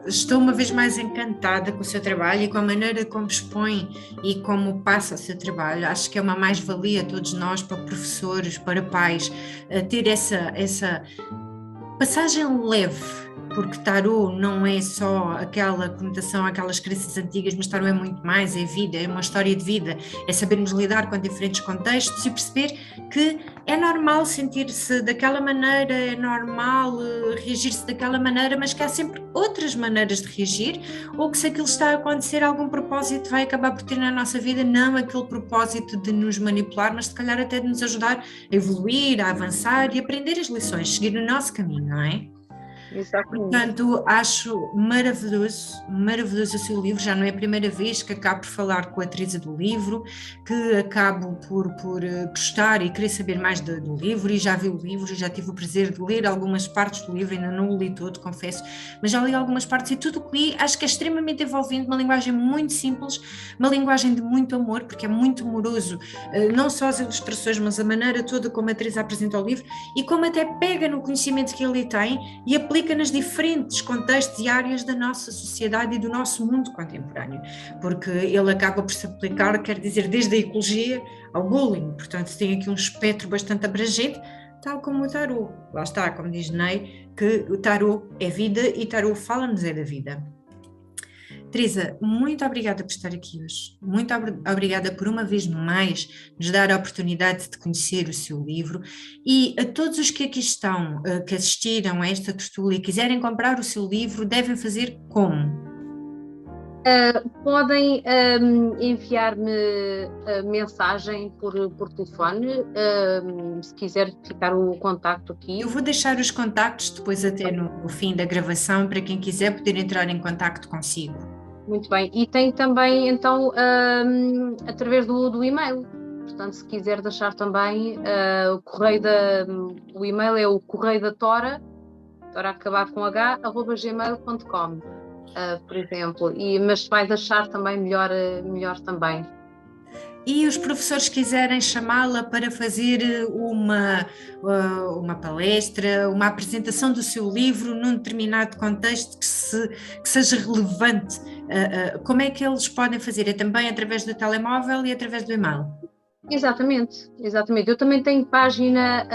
Estou uma vez mais encantada com o seu trabalho e com a maneira como expõe e como passa o seu trabalho. Acho que é uma mais-valia a todos nós, para professores, para pais, ter essa passagem leve, porque tarô não é só aquela conotação, aquelas crenças antigas, mas tarô é muito mais, é vida, é uma história de vida, é sabermos lidar com diferentes contextos e perceber que é normal sentir-se daquela maneira, é normal reagir-se daquela maneira, mas que há sempre outras maneiras de reagir, ou que se aquilo está a acontecer, algum propósito vai acabar por ter na nossa vida, não aquele propósito de nos manipular, mas se calhar até de nos ajudar a evoluir, a avançar e aprender as lições, seguir o nosso caminho, não é? Exatamente. Portanto, acho maravilhoso o seu livro. Já não é a primeira vez que acabo por falar com a Teresa do livro, que acabo por gostar e querer saber mais do livro, e já vi o livro, já tive o prazer de ler algumas partes do livro, ainda não o li todo, confesso, mas já li algumas partes e tudo o que li acho que é extremamente envolvente, uma linguagem muito simples, uma linguagem de muito amor, porque é muito amoroso, não só as ilustrações, mas a maneira toda como a Teresa apresenta o livro e como até pega no conhecimento que ele tem e aplica nas diferentes contextos e áreas da nossa sociedade e do nosso mundo contemporâneo, porque ele acaba por se aplicar, quer dizer, desde a ecologia ao bullying, portanto tem aqui um espectro bastante abrangente, tal como o tarô. Lá está, como diz Ney, que o tarô é vida e tarô fala-nos da vida. Teresa, muito obrigada por estar aqui hoje, muito obrigada por uma vez mais nos dar a oportunidade de conhecer o seu livro, e a todos os que aqui estão, que assistiram a esta tertúlia e quiserem comprar o seu livro, devem fazer como? Podem enviar-me mensagem por telefone, se quiser ficar o contacto aqui. Eu vou deixar os contactos depois até no fim da gravação para quem quiser poder entrar em contacto consigo. Muito bem. E tem também, então, através do e-mail. Portanto, se quiser deixar também o e-mail é o correio da Tora, Tora acabar com h, @gmail.com, por exemplo. Mas vai deixar também melhor também. E os professores quiserem chamá-la para fazer uma palestra, uma apresentação do seu livro num determinado contexto que seja relevante, como é que eles podem fazer? É também através do telemóvel e através do e-mail? Exatamente. Eu também tenho página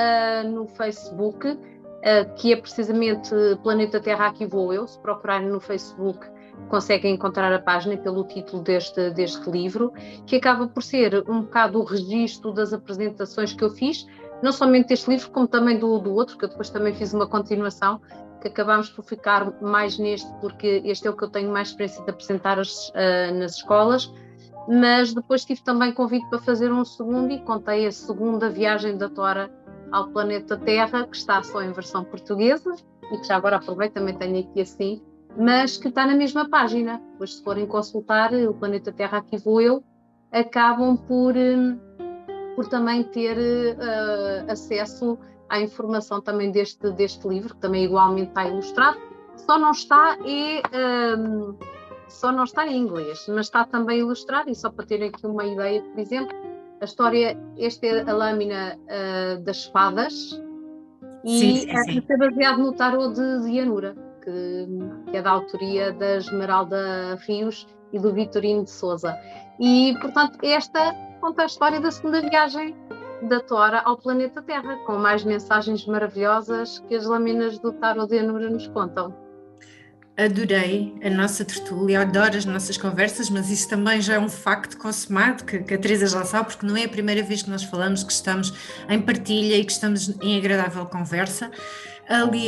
no Facebook, que é precisamente Planeta Terra Aqui Vou Eu. Se procurarem no Facebook, conseguem encontrar a página pelo título deste livro, que acaba por ser um bocado o registro das apresentações que eu fiz, não somente deste livro, como também do outro, que eu depois também fiz uma continuação, que acabámos por ficar mais neste, porque este é o que eu tenho mais experiência de apresentar nas escolas, mas depois tive também convite para fazer um segundo e contei a segunda viagem da Tora ao planeta Terra, que está só em versão portuguesa, e que já agora aproveito, também tenho aqui assim, mas que está na mesma página. Depois, se forem consultar o Planeta Terra Aqui Vou Eu, acabam por também ter acesso à informação também deste livro, que também igualmente está ilustrado. Só não está em inglês, mas está também ilustrado, e só para terem aqui uma ideia, por exemplo, a história, esta é a lâmina das fadas, e é baseado no tarô de Anura, que é da autoria da Esmeralda Rios e do Vitorino de Sousa. E, portanto, esta conta a história da segunda viagem da Tora ao planeta Terra, com mais mensagens maravilhosas que as lâminas do tarô de Anura nos contam. Adorei a nossa tertúlia, adoro as nossas conversas, mas isso também já é um facto consumado, que a Teresa já sabe, porque não é a primeira vez que nós falamos, que estamos em partilha e que estamos em agradável conversa.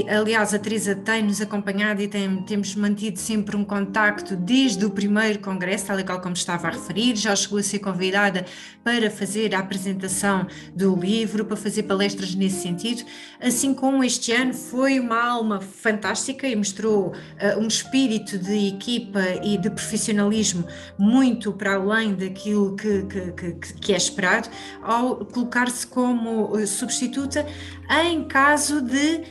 Aliás, a Teresa tem-nos acompanhado e temos mantido sempre um contacto desde o primeiro congresso, tal e qual como estava a referir, já chegou a ser convidada para fazer a apresentação do livro, para fazer palestras nesse sentido, assim como este ano foi uma alma fantástica e mostrou um espírito de equipa e de profissionalismo muito para além daquilo que é esperado, ao colocar-se como substituta em caso de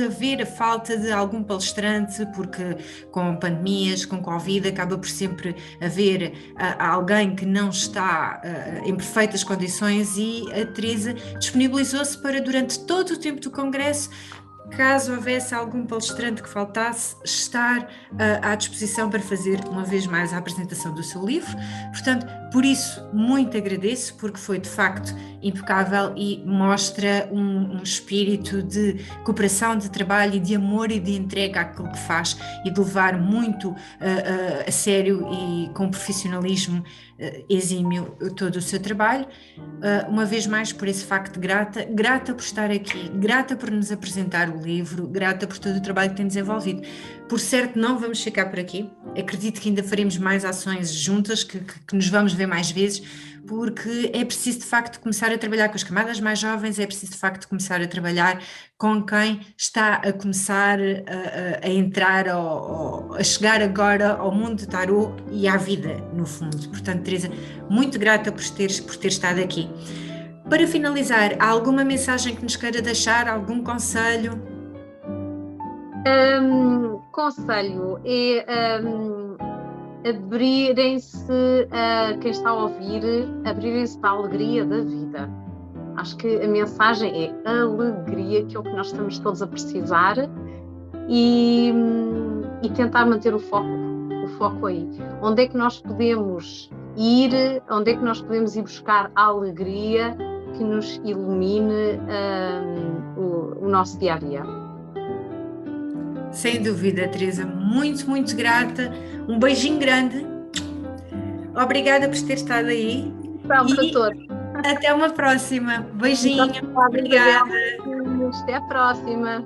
haver a falta de algum palestrante, porque com pandemias, com Covid, acaba por sempre haver alguém que não está em perfeitas condições, e a Teresa disponibilizou-se para, durante todo o tempo do congresso, caso houvesse algum palestrante que faltasse, estar à disposição para fazer uma vez mais a apresentação do seu livro. Portanto, por isso, muito agradeço, porque foi de facto impecável e mostra um espírito de cooperação, de trabalho e de amor e de entrega àquilo que faz, e de levar muito a sério e com profissionalismo exímio todo o seu trabalho. Uma vez mais, por esse facto, grata por estar aqui, grata por nos apresentar o livro, grata por todo o trabalho que tem desenvolvido. Por certo, não vamos ficar por aqui. Acredito que ainda faremos mais ações juntas, que nos vamos ver mais vezes, porque é preciso de facto começar a trabalhar com as camadas mais jovens, é preciso de facto começar a trabalhar com quem está a começar a entrar, a chegar agora ao mundo do tarô e à vida, no fundo. Portanto, Teresa, muito grata por ter estado aqui. Para finalizar, há alguma mensagem que nos queira deixar, algum conselho? Conselho é abrirem-se, quem está a ouvir, abrirem-se para a alegria da vida. Acho que a mensagem é alegria, que é o que nós estamos todos a precisar, e tentar manter o foco aí. Onde é que nós podemos ir, onde é que nós podemos ir buscar a alegria que nos ilumine o nosso dia-a-dia. Sem dúvida, Teresa, muito, muito grata. Um beijinho grande. Obrigada por ter estado aí. Para todos. Até uma próxima. Beijinho. Obrigada. Até a próxima.